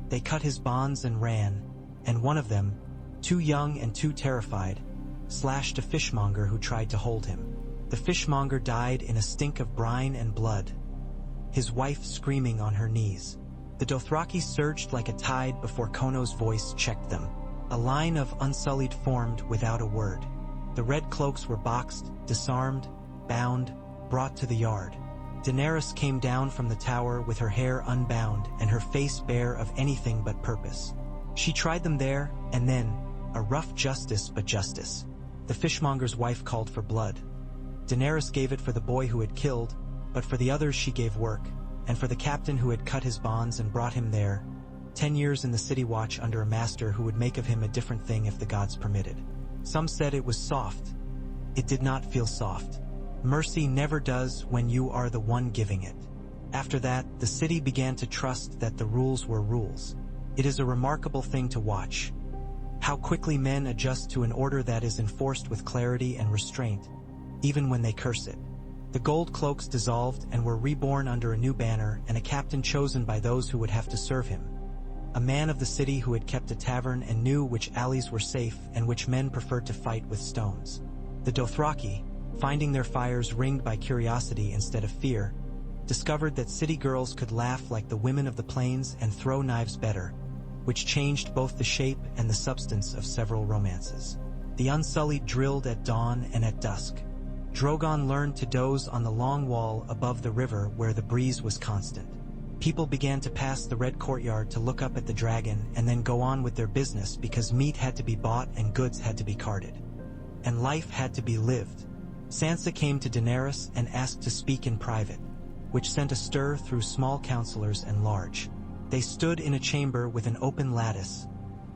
They cut his bonds and ran, and one of them, too young and too terrified, slashed a fishmonger who tried to hold him. The fishmonger died in a stink of brine and blood, his wife screaming on her knees. The Dothraki surged like a tide before Kono's voice checked them. A line of Unsullied formed without a word. The red cloaks were boxed, disarmed, bound, brought to the yard. Daenerys came down from the tower with her hair unbound and her face bare of anything but purpose. She tried them there, and then, a rough justice but justice. The fishmonger's wife called for blood. Daenerys gave it for the boy who had killed, but for the others she gave work, and for the captain who had cut his bonds and brought him there, 10 years in the city watch under a master who would make of him a different thing if the gods permitted. Some said it was soft. It did not feel soft. Mercy never does when you are the one giving it. After that, the city began to trust that the rules were rules. It is a remarkable thing to watch. How quickly men adjust to an order that is enforced with clarity and restraint, even when they curse it. The gold cloaks dissolved and were reborn under a new banner and a captain chosen by those who would have to serve him. A man of the city who had kept a tavern and knew which alleys were safe and which men preferred to fight with stones. The Dothraki, finding their fires ringed by curiosity instead of fear, discovered that city girls could laugh like the women of the plains and throw knives better, which changed both the shape and the substance of several romances. The Unsullied drilled at dawn and at dusk. Drogon learned to doze on the long wall above the river where the breeze was constant. People began to pass the red courtyard to look up at the dragon and then go on with their business because meat had to be bought and goods had to be carted. And life had to be lived. Sansa came to Daenerys and asked to speak in private, which sent a stir through small counselors and large. They stood in a chamber with an open lattice,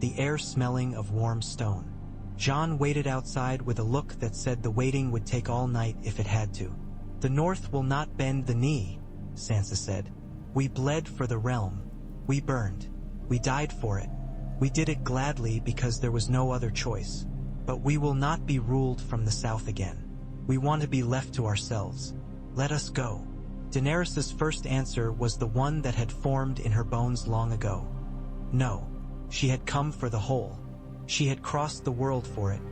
the air smelling of warm stone. Jon waited outside with a look that said the waiting would take all night if it had to. "The North will not bend the knee," Sansa said. "We bled for the realm. We burned. We died for it. We did it gladly because there was no other choice. But we will not be ruled from the south again. We want to be left to ourselves. Let us go." Daenerys' first answer was the one that had formed in her bones long ago. No, she had come for the whole. She had crossed the world for it.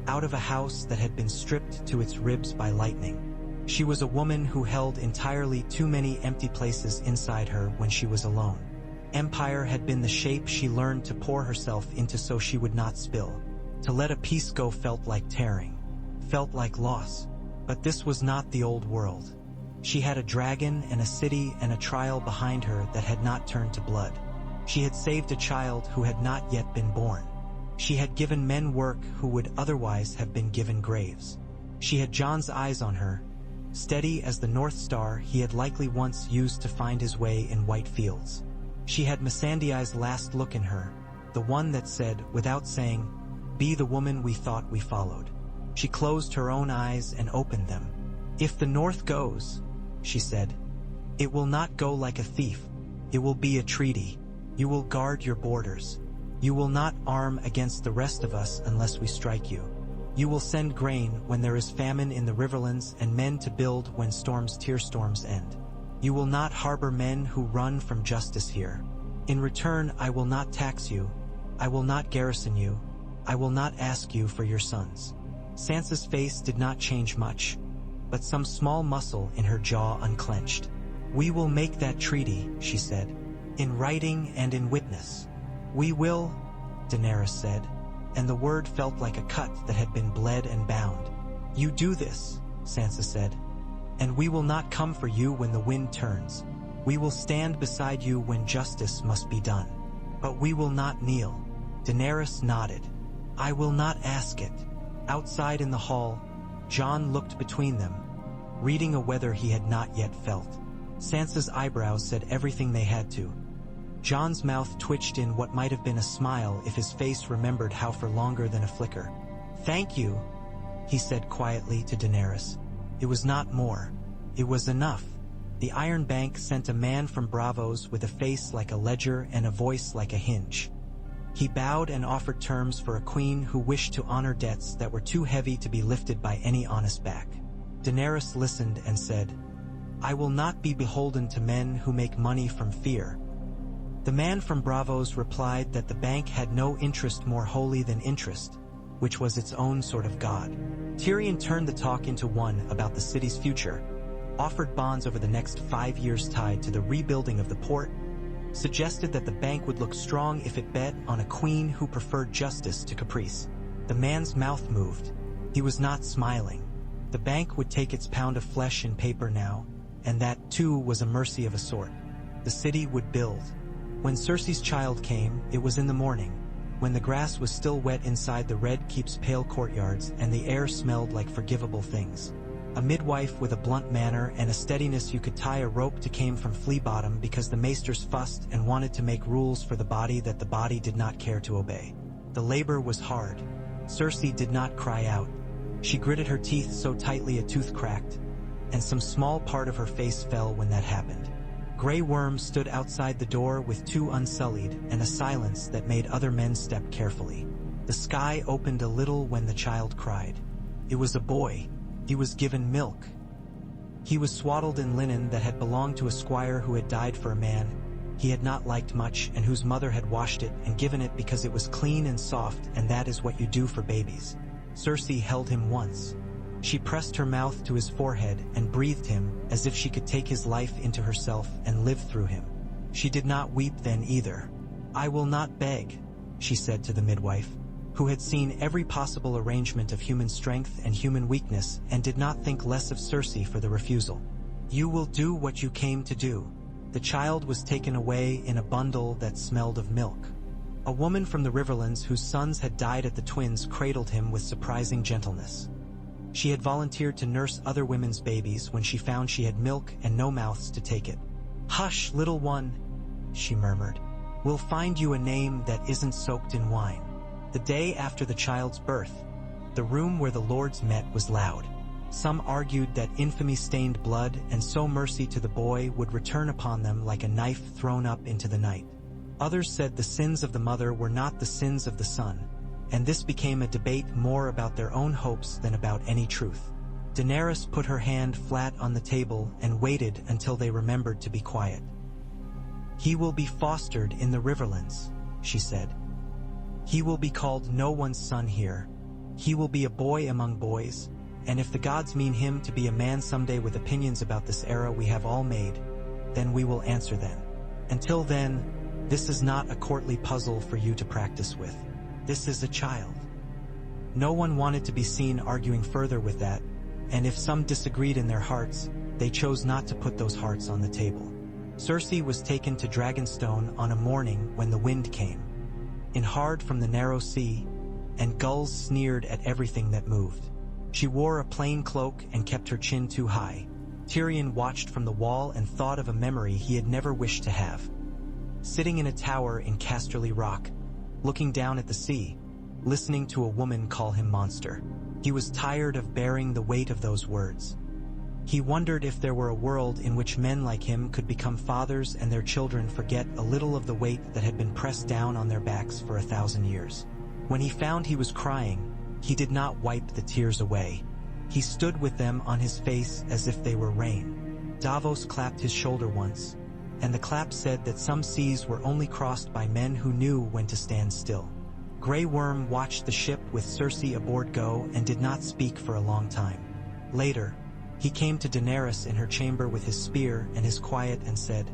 out of a house that had been stripped to its ribs by lightning. She was a woman who held entirely too many empty places inside her when she was alone. Empire had been the shape she learned to pour herself into so she would not spill. To let a piece go felt like tearing, felt like loss. But this was not the old world. She had a dragon and a city and a trial behind her that had not turned to blood. She had saved a child who had not yet been born. She had given men work who would otherwise have been given graves. She had Jon's eyes on her, steady as the North Star he had likely once used to find his way in white fields. She had Missandei's last look in her, the one that said, without saying, "Be the woman we thought we followed." She closed her own eyes and opened them. "If the North goes," she said, "it will not go like a thief. It will be a treaty. You will guard your borders. You will not arm against the rest of us unless we strike you. You will send grain when there is famine in the riverlands and men to build when tear storms end. You will not harbor men who run from justice here. In return, I will not tax you. I will not garrison you. I will not ask you for your sons." Sansa's face did not change much, but some small muscle in her jaw unclenched. "We will make that treaty," she said, "in writing and in witness." "We will," Daenerys said, and the word felt like a cut that had been bled and bound. "You do this," Sansa said, "and we will not come for you when the wind turns. We will stand beside you when justice must be done. But we will not kneel." Daenerys nodded. "I will not ask it." Outside in the hall, Jon looked between them, reading a weather he had not yet felt. Sansa's eyebrows said everything they had to. Jon's mouth twitched in what might have been a smile if his face remembered how for longer than a flicker. "Thank you," he said quietly to Daenerys. It was not more. It was enough. The Iron Bank sent a man from Braavos with a face like a ledger and a voice like a hinge. He bowed and offered terms for a queen who wished to honor debts that were too heavy to be lifted by any honest back. Daenerys listened and said, "I will not be beholden to men who make money from fear." The man from Braavos replied that the bank had no interest more holy than interest, which was its own sort of god. Tyrion turned the talk into one about the city's future, offered bonds over the next 5 years tied to the rebuilding of the port, suggested that the bank would look strong if it bet on a queen who preferred justice to caprice. The man's mouth moved. He was not smiling. The bank would take its pound of flesh and paper now, and that, too, was a mercy of a sort. The city would build. When Cersei's child came, it was in the morning, when the grass was still wet inside the Red Keep's pale courtyards and the air smelled like forgivable things. A midwife with a blunt manner and a steadiness you could tie a rope to came from Flea Bottom because the maesters fussed and wanted to make rules for the body that the body did not care to obey. The labor was hard. Cersei did not cry out. She gritted her teeth so tightly a tooth cracked, and some small part of her face fell when that happened. Grey worms stood outside the door with two unsullied and a silence that made other men step carefully. The sky opened a little when the child cried. It was a boy. He was given milk. He was swaddled in linen that had belonged to a squire who had died for a man he had not liked much and whose mother had washed it and given it because it was clean and soft, and that is what you do for babies. Cersei held him once. She pressed her mouth to his forehead and breathed him as if she could take his life into herself and live through him. She did not weep then either. "I will not beg," she said to the midwife, who had seen every possible arrangement of human strength and human weakness and did not think less of Cersei for the refusal. "You will do what you came to do." The child was taken away in a bundle that smelled of milk. A woman from the Riverlands whose sons had died at the twins cradled him with surprising gentleness. She had volunteered to nurse other women's babies when she found she had milk and no mouths to take it. "Hush, little one," she murmured. "We'll find you a name that isn't soaked in wine." The day after the child's birth, the room where the lords met was loud. Some argued that infamy stained blood, and so mercy to the boy would return upon them like a knife thrown up into the night. Others said the sins of the mother were not the sins of the son, and this became a debate more about their own hopes than about any truth. Daenerys put her hand flat on the table and waited until they remembered to be quiet. "He will be fostered in the Riverlands," she said. "He will be called no one's son here, He will be a boy among boys, and if the gods mean him to be a man someday with opinions about this era we have all made, then we will answer them. Until then, this is not a courtly puzzle for you to practice with. This is a child." No one wanted to be seen arguing further with that, and if some disagreed in their hearts, they chose not to put those hearts on the table. Cersei was taken to Dragonstone on a morning when the wind came in hard from the narrow sea, and gulls sneered at everything that moved. She wore a plain cloak and kept her chin too high. Tyrion watched from the wall and thought of a memory he had never wished to have. Sitting in a tower in Casterly Rock, looking down at the sea, listening to a woman call him monster. He was tired of bearing the weight of those words. He wondered if there were a world in which men like him could become fathers and their children forget a little of the weight that had been pressed down on their backs for 1,000 years. When he found he was crying, he did not wipe the tears away. He stood with them on his face as if they were rain. Davos clapped his shoulder once, and the clap said that some seas were only crossed by men who knew when to stand still. Grey Worm watched the ship with Cersei aboard go and did not speak for a long time. Later, he came to Daenerys in her chamber with his spear and his quiet and said,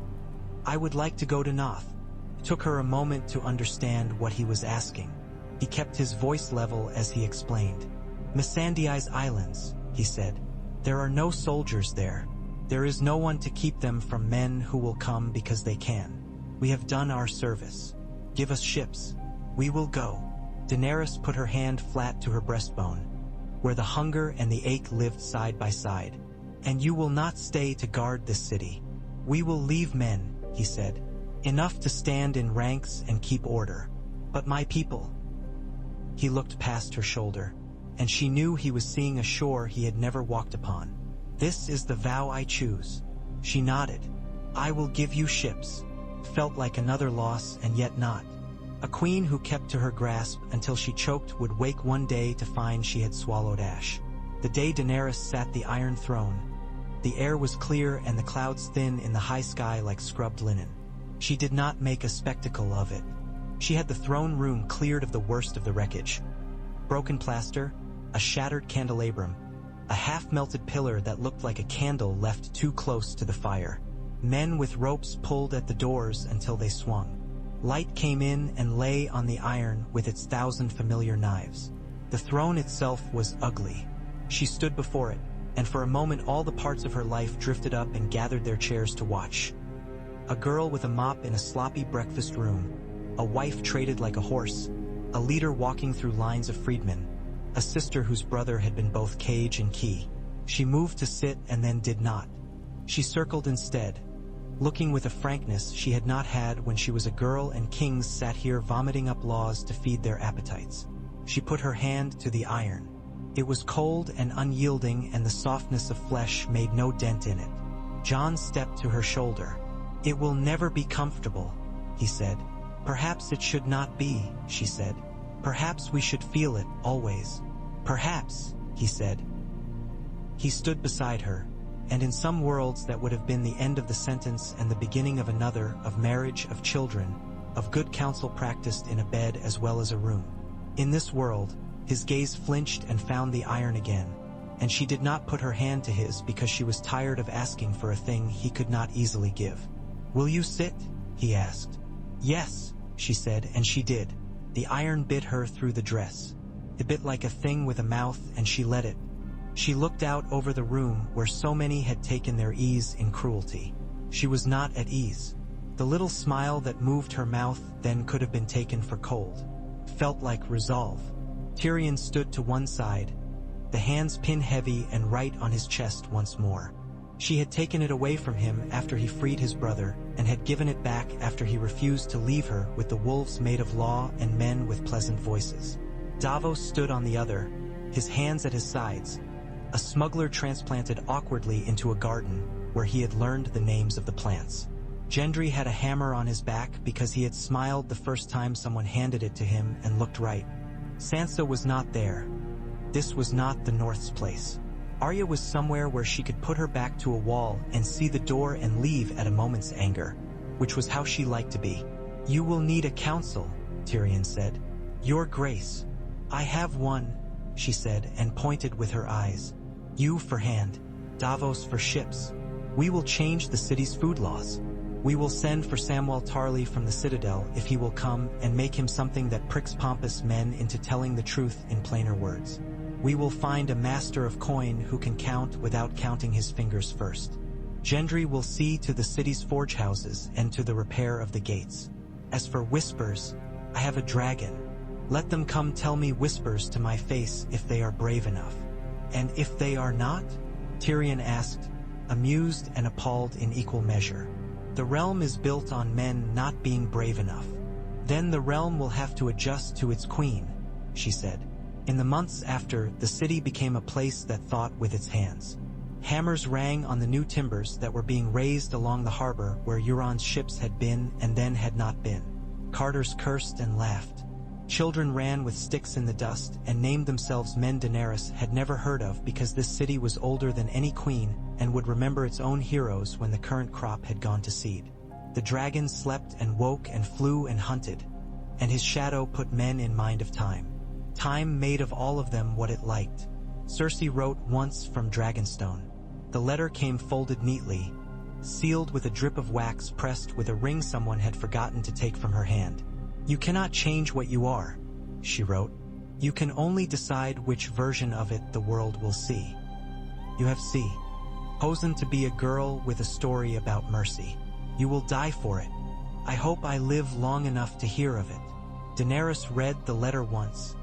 "I would like to go to Noth." It took her a moment to understand what he was asking. He kept his voice level as he explained. "Missandei's Islands," he said. "There are no soldiers there. There is no one to keep them from men who will come because they can. We have done our service. Give us ships. We will go." Daenerys put her hand flat to her breastbone, where the hunger and the ache lived side by side. "And you will not stay to guard this city. We will leave men," he said, "enough to stand in ranks and keep order. But my people." He looked past her shoulder, and she knew he was seeing a shore he had never walked upon. "This is the vow I choose." She nodded. "I will give you ships." Felt like another loss and yet not. A queen who kept to her grasp until she choked would wake one day to find she had swallowed ash. The day Daenerys sat the Iron Throne, the air was clear and the clouds thin in the high sky like scrubbed linen. She did not make a spectacle of it. She had the throne room cleared of the worst of the wreckage. Broken plaster, a shattered candelabrum, a half-melted pillar that looked like a candle left too close to the fire. Men with ropes pulled at the doors until they swung. Light came in and lay on the iron with its 1,000 familiar knives. The throne itself was ugly. She stood before it, and for a moment all the parts of her life drifted up and gathered their chairs to watch. A girl with a mop in a sloppy breakfast room, a wife traded like a horse, a leader walking through lines of freedmen, a sister whose brother had been both cage and key. She moved to sit and then did not. She circled instead, looking with a frankness she had not had when she was a girl and kings sat here vomiting up laws to feed their appetites. She put her hand to the iron. It was cold and unyielding, and the softness of flesh made no dent in it. Jon stepped to her shoulder. "It will never be comfortable," he said. "Perhaps it should not be," she said. "Perhaps we should feel it, always." "Perhaps," he said. He stood beside her, and in some worlds that would have been the end of the sentence and the beginning of another, of marriage, of children, of good counsel practiced in a bed as well as a room. In this world, his gaze flinched and found the iron again, and she did not put her hand to his because she was tired of asking for a thing he could not easily give. "Will you sit?" he asked. "Yes," she said, and she did. The iron bit her through the dress. It bit like a thing with a mouth, and she let it. She looked out over the room where so many had taken their ease in cruelty. She was not at ease. The little smile that moved her mouth then could have been taken for cold. Felt like resolve. Tyrion stood to one side, the hands pin-heavy and right on his chest once more. She had taken it away from him after he freed his brother, and had given it back after he refused to leave her with the wolves made of law and men with pleasant voices. Davos stood on the other, his hands at his sides, a smuggler transplanted awkwardly into a garden where he had learned the names of the plants. Gendry had a hammer on his back because he had smiled the first time someone handed it to him and looked right. Sansa was not there. This was not the North's place. Arya was somewhere where she could put her back to a wall and see the door and leave at a moment's anger, which was how she liked to be. "You will need a council," Tyrion said. "Your Grace." "I have one," she said, and pointed with her eyes. You for hand, Davos for ships. We will change the city's food laws. We will send for Samwell Tarly from the Citadel if he will come, and make him something that pricks pompous men into telling the truth in plainer words. We will find a master of coin who can count without counting his fingers first. Gendry will see to the city's forge houses and to the repair of the gates. As for whispers, I have a dragon. Let them come tell me whispers to my face if they are brave enough. And if they are not? Tyrion asked, amused and appalled in equal measure. The realm is built on men not being brave enough. Then the realm will have to adjust to its queen, she said. In the months after, the city became a place that thought with its hands. Hammers rang on the new timbers that were being raised along the harbor where Euron's ships had been and then had not been. Carters cursed and laughed. Children ran with sticks in the dust and named themselves men Daenerys had never heard of because this city was older than any queen and would remember its own heroes when the current crop had gone to seed. The dragon slept and woke and flew and hunted, and his shadow put men in mind of time. Time made of all of them what it liked. Cersei wrote once from Dragonstone. The letter came folded neatly, sealed with a drip of wax pressed with a ring someone had forgotten to take from her hand. You cannot change what you are, she wrote. You can only decide which version of it the world will see. You have chosen to be a girl with a story about mercy. You will die for it. I hope I live long enough to hear of it. Daenerys read the letter once,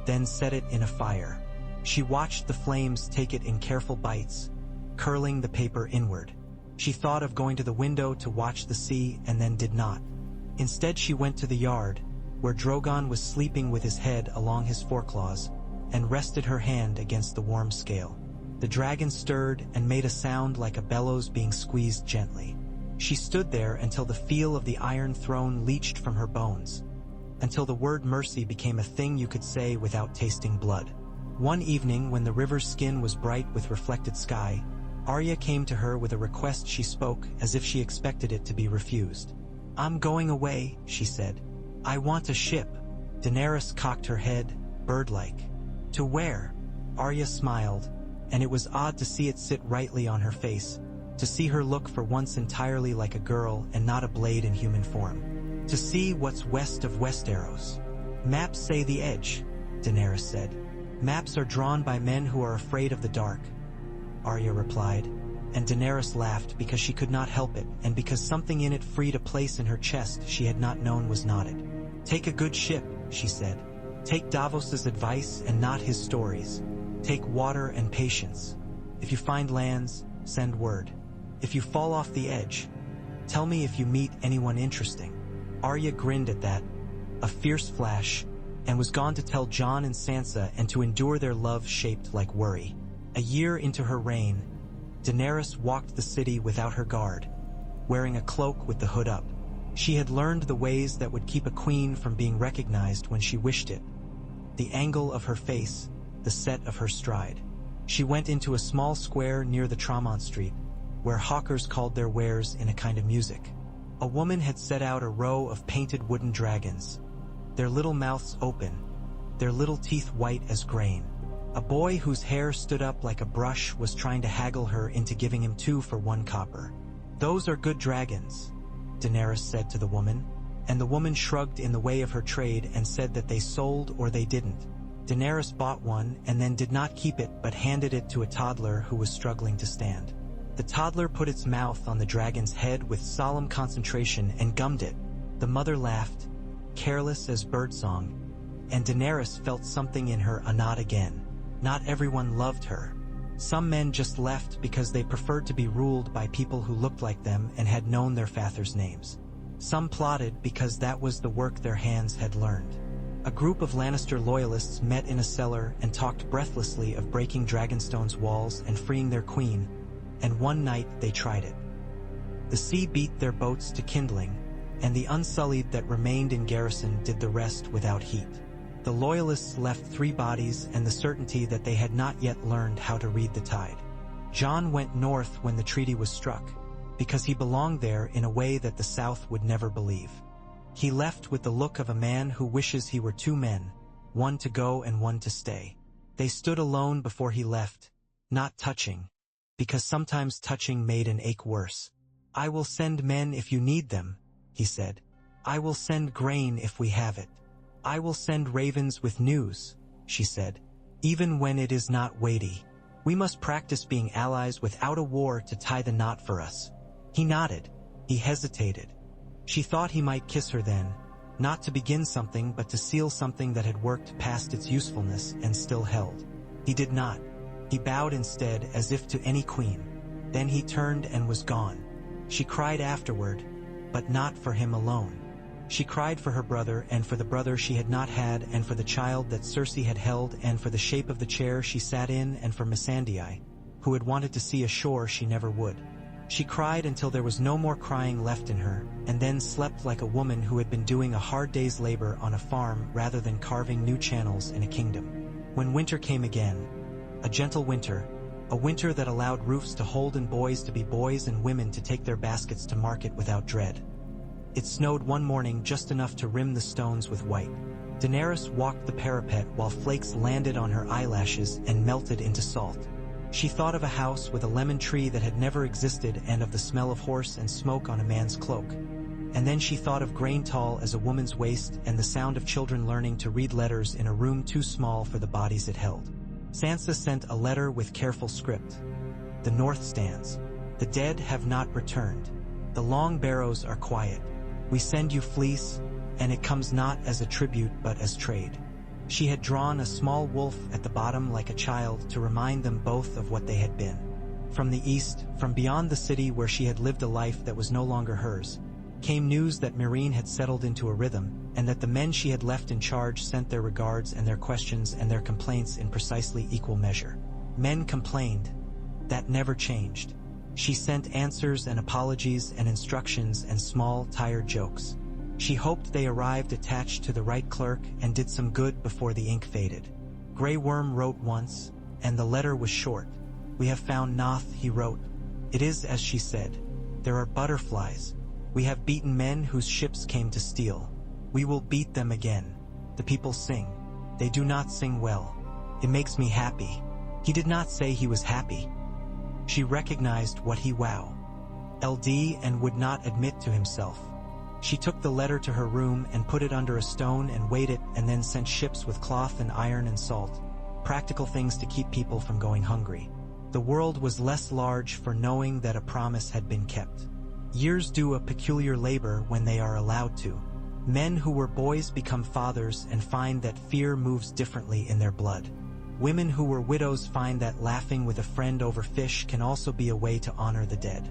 then set it in a fire. She watched the flames take it in careful bites, curling the paper inward. She thought of going to the window to watch the sea and then did not. Instead she went to the yard, where Drogon was sleeping with his head along his foreclaws, and rested her hand against the warm scale. The dragon stirred and made a sound like a bellows being squeezed gently. She stood there until the feel of the Iron Throne leached from her bones, until the word mercy became a thing you could say without tasting blood. One evening, when the river's skin was bright with reflected sky, Arya came to her with a request. She spoke as if she expected it to be refused. I'm going away, she said. I want a ship. Daenerys cocked her head, bird-like. To where? Arya smiled, and it was odd to see it sit rightly on her face, to see her look for once entirely like a girl and not a blade in human form. To see what's west of Westeros. Maps say the edge, Daenerys said. Maps are drawn by men who are afraid of the dark, Arya replied, and Daenerys laughed because she could not help it and because something in it freed a place in her chest she had not known was knotted. Take a good ship, she said. Take Davos's advice and not his stories. Take water and patience. If you find lands, send word. If you fall off the edge, tell me if you meet anyone interesting. Arya grinned at that, a fierce flash, and was gone to tell Jon and Sansa and to endure their love shaped like worry. A year into her reign, Daenerys walked the city without her guard, wearing a cloak with the hood up. She had learned the ways that would keep a queen from being recognized when she wished it. The angle of her face, the set of her stride. She went into a small square near the Tremont Street, where hawkers called their wares in a kind of music. A woman had set out a row of painted wooden dragons, their little mouths open, their little teeth white as grain. A boy whose hair stood up like a brush was trying to haggle her into giving him 2 for 1 copper. Those are good dragons, Daenerys said to the woman, and the woman shrugged in the way of her trade and said that they sold or they didn't. Daenerys bought one and then did not keep it but handed it to a toddler who was struggling to stand. The toddler put its mouth on the dragon's head with solemn concentration and gummed it. The mother laughed, careless as birdsong, and Daenerys felt something in her a nod again. Not everyone loved her. Some men just left because they preferred to be ruled by people who looked like them and had known their fathers' names. Some plotted because that was the work their hands had learned. A group of Lannister loyalists met in a cellar and talked breathlessly of breaking Dragonstone's walls and freeing their queen, and one night they tried it. The sea beat their boats to kindling, and the unsullied that remained in garrison did the rest without heat. The Loyalists left 3 bodies and the certainty that they had not yet learned how to read the tide. Jon went north when the treaty was struck, because he belonged there in a way that the South would never believe. He left with the look of a man who wishes he were 2 men, one to go and one to stay. They stood alone before he left, not touching, because sometimes touching made an ache worse. "I will send men if you need them," he said. "I will send grain if we have it. I will send ravens with news," she said, "even when it is not weighty. We must practice being allies without a war to tie the knot for us." He nodded. He hesitated. She thought he might kiss her then, not to begin something but to seal something that had worked past its usefulness and still held. He did not. He bowed instead as if to any queen. Then he turned and was gone. She cried afterward, but not for him alone. She cried for her brother and for the brother she had not had and for the child that Cersei had held and for the shape of the chair she sat in and for Missandei, who had wanted to see a shore she never would. She cried until there was no more crying left in her, and then slept like a woman who had been doing a hard day's labor on a farm rather than carving new channels in a kingdom. When winter came again, a gentle winter, a winter that allowed roofs to hold and boys to be boys and women to take their baskets to market without dread. It snowed one morning just enough to rim the stones with white. Daenerys walked the parapet while flakes landed on her eyelashes and melted into salt. She thought of a house with a lemon tree that had never existed and of the smell of horse and smoke on a man's cloak. And then she thought of grain tall as a woman's waist and the sound of children learning to read letters in a room too small for the bodies it held. Sansa sent a letter with careful script. "The north stands. The dead have not returned. The long barrows are quiet. We send you fleece, and it comes not as a tribute but as trade." She had drawn a small wolf at the bottom like a child to remind them both of what they had been. From the east, from beyond the city where she had lived a life that was no longer hers, came news that Meereen had settled into a rhythm, and that the men she had left in charge sent their regards and their questions and their complaints in precisely equal measure. Men complained. That never changed. She sent answers and apologies and instructions and small, tired jokes. She hoped they arrived attached to the right clerk and did some good before the ink faded. Grey Worm wrote once, and the letter was short. "We have found Noth," he wrote. "It is as she said. There are butterflies. We have beaten men whose ships came to steal. We will beat them again. The people sing. They do not sing well. It makes me happy." He did not say he was happy. She recognized what he LD and would not admit to himself. She took the letter to her room and put it under a stone and weighed it and then sent ships with cloth and iron and salt, practical things to keep people from going hungry. The world was less large for knowing that a promise had been kept. Years do a peculiar labor when they are allowed to. Men who were boys become fathers and find that fear moves differently in their blood. Women who were widows find that laughing with a friend over fish can also be a way to honor the dead.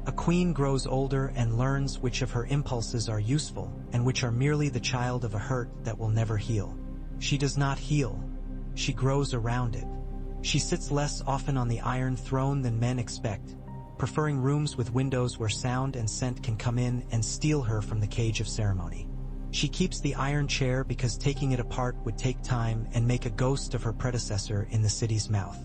A queen grows older and learns which of her impulses are useful and which are merely the child of a hurt that will never heal. She does not heal. She grows around it. She sits less often on the Iron Throne than men expect, preferring rooms with windows where sound and scent can come in and steal her from the cage of ceremony. She keeps the iron chair because taking it apart would take time and make a ghost of her predecessor in the city's mouth.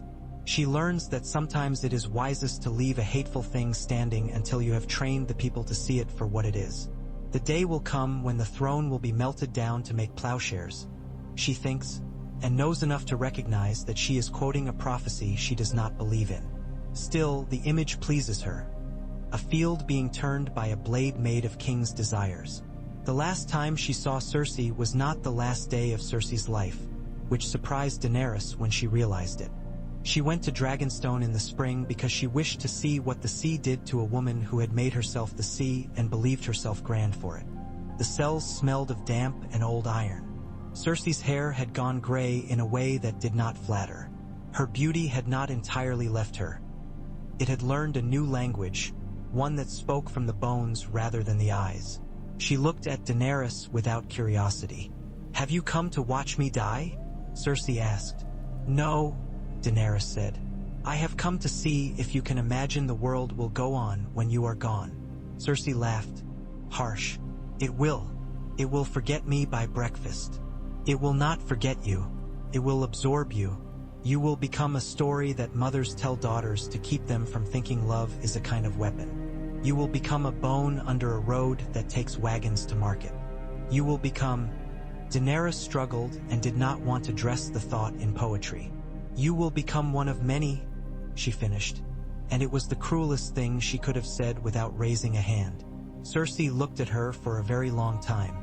She learns that sometimes it is wisest to leave a hateful thing standing until you have trained the people to see it for what it is. The day will come when the throne will be melted down to make plowshares, she thinks, and knows enough to recognize that she is quoting a prophecy she does not believe in. Still, the image pleases her. A field being turned by a blade made of king's desires. The last time she saw Cersei was not the last day of Cersei's life, which surprised Daenerys when she realized it. She went to Dragonstone in the spring because she wished to see what the sea did to a woman who had made herself the sea and believed herself grand for it. The cells smelled of damp and old iron. Cersei's hair had gone gray in a way that did not flatter. Her beauty had not entirely left her. It had learned a new language, one that spoke from the bones rather than the eyes. She looked at Daenerys without curiosity. "Have you come to watch me die?" Cersei asked. "No," Daenerys said. "I have come to see if you can imagine the world will go on when you are gone." Cersei laughed. Harsh. "It will. It will forget me by breakfast. It will not forget you. It will absorb you. You will become a story that mothers tell daughters to keep them from thinking love is a kind of weapon. You will become a bone under a road that takes wagons to market. You will become..." Daenerys struggled and did not want to dress the thought in poetry. "You will become one of many," she finished, and it was the cruelest thing she could have said without raising a hand. Cersei looked at her for a very long time.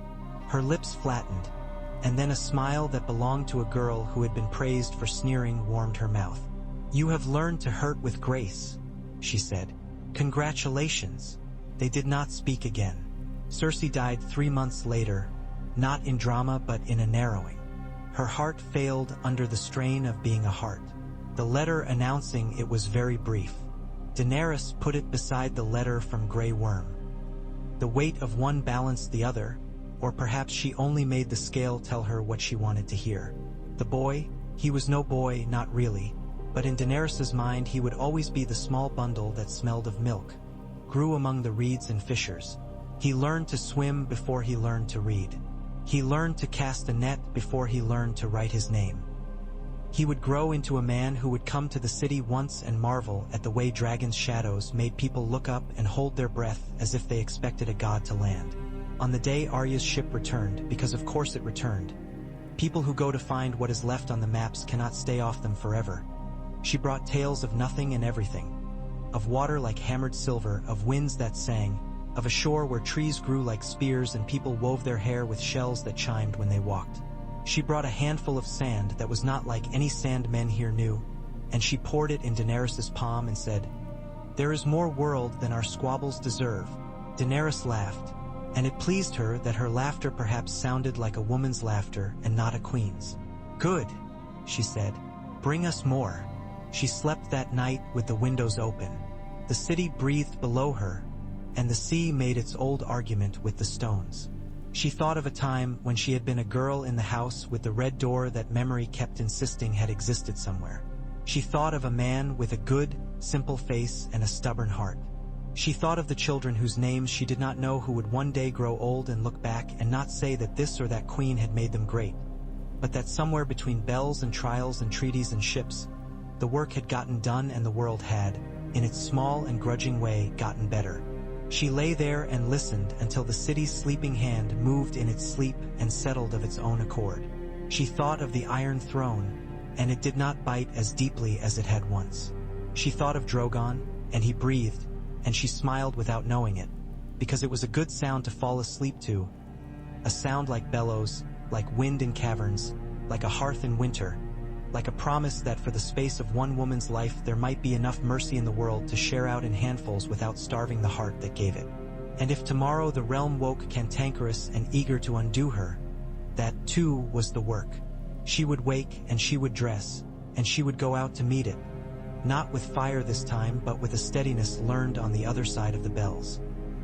Her lips flattened, and then a smile that belonged to a girl who had been praised for sneering warmed her mouth. "You have learned to hurt with grace," she said. "Congratulations." They did not speak again. Cersei died 3 months later, not in drama but in a narrowing. Her heart failed under the strain of being a heart. The letter announcing it was very brief. Daenerys put it beside the letter from Grey Worm. The weight of one balanced the other, or perhaps she only made the scale tell her what she wanted to hear. The boy, he was no boy, not really, but in Daenerys's mind he would always be the small bundle that smelled of milk, grew among the reeds and fissures. He learned to swim before he learned to read. He learned to cast a net before he learned to write his name. He would grow into a man who would come to the city once and marvel at the way dragons' shadows made people look up and hold their breath as if they expected a god to land. On the day Arya's ship returned, because of course it returned, people who go to find what is left on the maps cannot stay off them forever. She brought tales of nothing and everything, of water like hammered silver, of winds that sang, of a shore where trees grew like spears and people wove their hair with shells that chimed when they walked. She brought a handful of sand that was not like any sand men here knew, and she poured it in Daenerys' palm and said, "There is more world than our squabbles deserve." Daenerys laughed, and it pleased her that her laughter perhaps sounded like a woman's laughter and not a queen's. "Good," she said. "Bring us more." She slept that night with the windows open. The city breathed below her, and the sea made its old argument with the stones. She thought of a time when she had been a girl in the house with the red door that memory kept insisting had existed somewhere. She thought of a man with a good, simple face and a stubborn heart. She thought of the children whose names she did not know who would one day grow old and look back and not say that this or that queen had made them great, but that somewhere between bells and trials and treaties and ships, the work had gotten done and the world had, in its small and grudging way, gotten better. She lay there and listened until the city's sleeping hand moved in its sleep and settled of its own accord. She thought of the Iron Throne, and it did not bite as deeply as it had once. She thought of Drogon, and he breathed, and she smiled without knowing it, because it was a good sound to fall asleep to, a sound like bellows, like wind in caverns, like a hearth in winter, like a promise that for the space of one woman's life there might be enough mercy in the world to share out in handfuls without starving the heart that gave it. And if tomorrow the realm woke cantankerous and eager to undo her, that too was the work. She would wake and she would dress, and she would go out to meet it, not with fire this time but with a steadiness learned on the other side of the bells.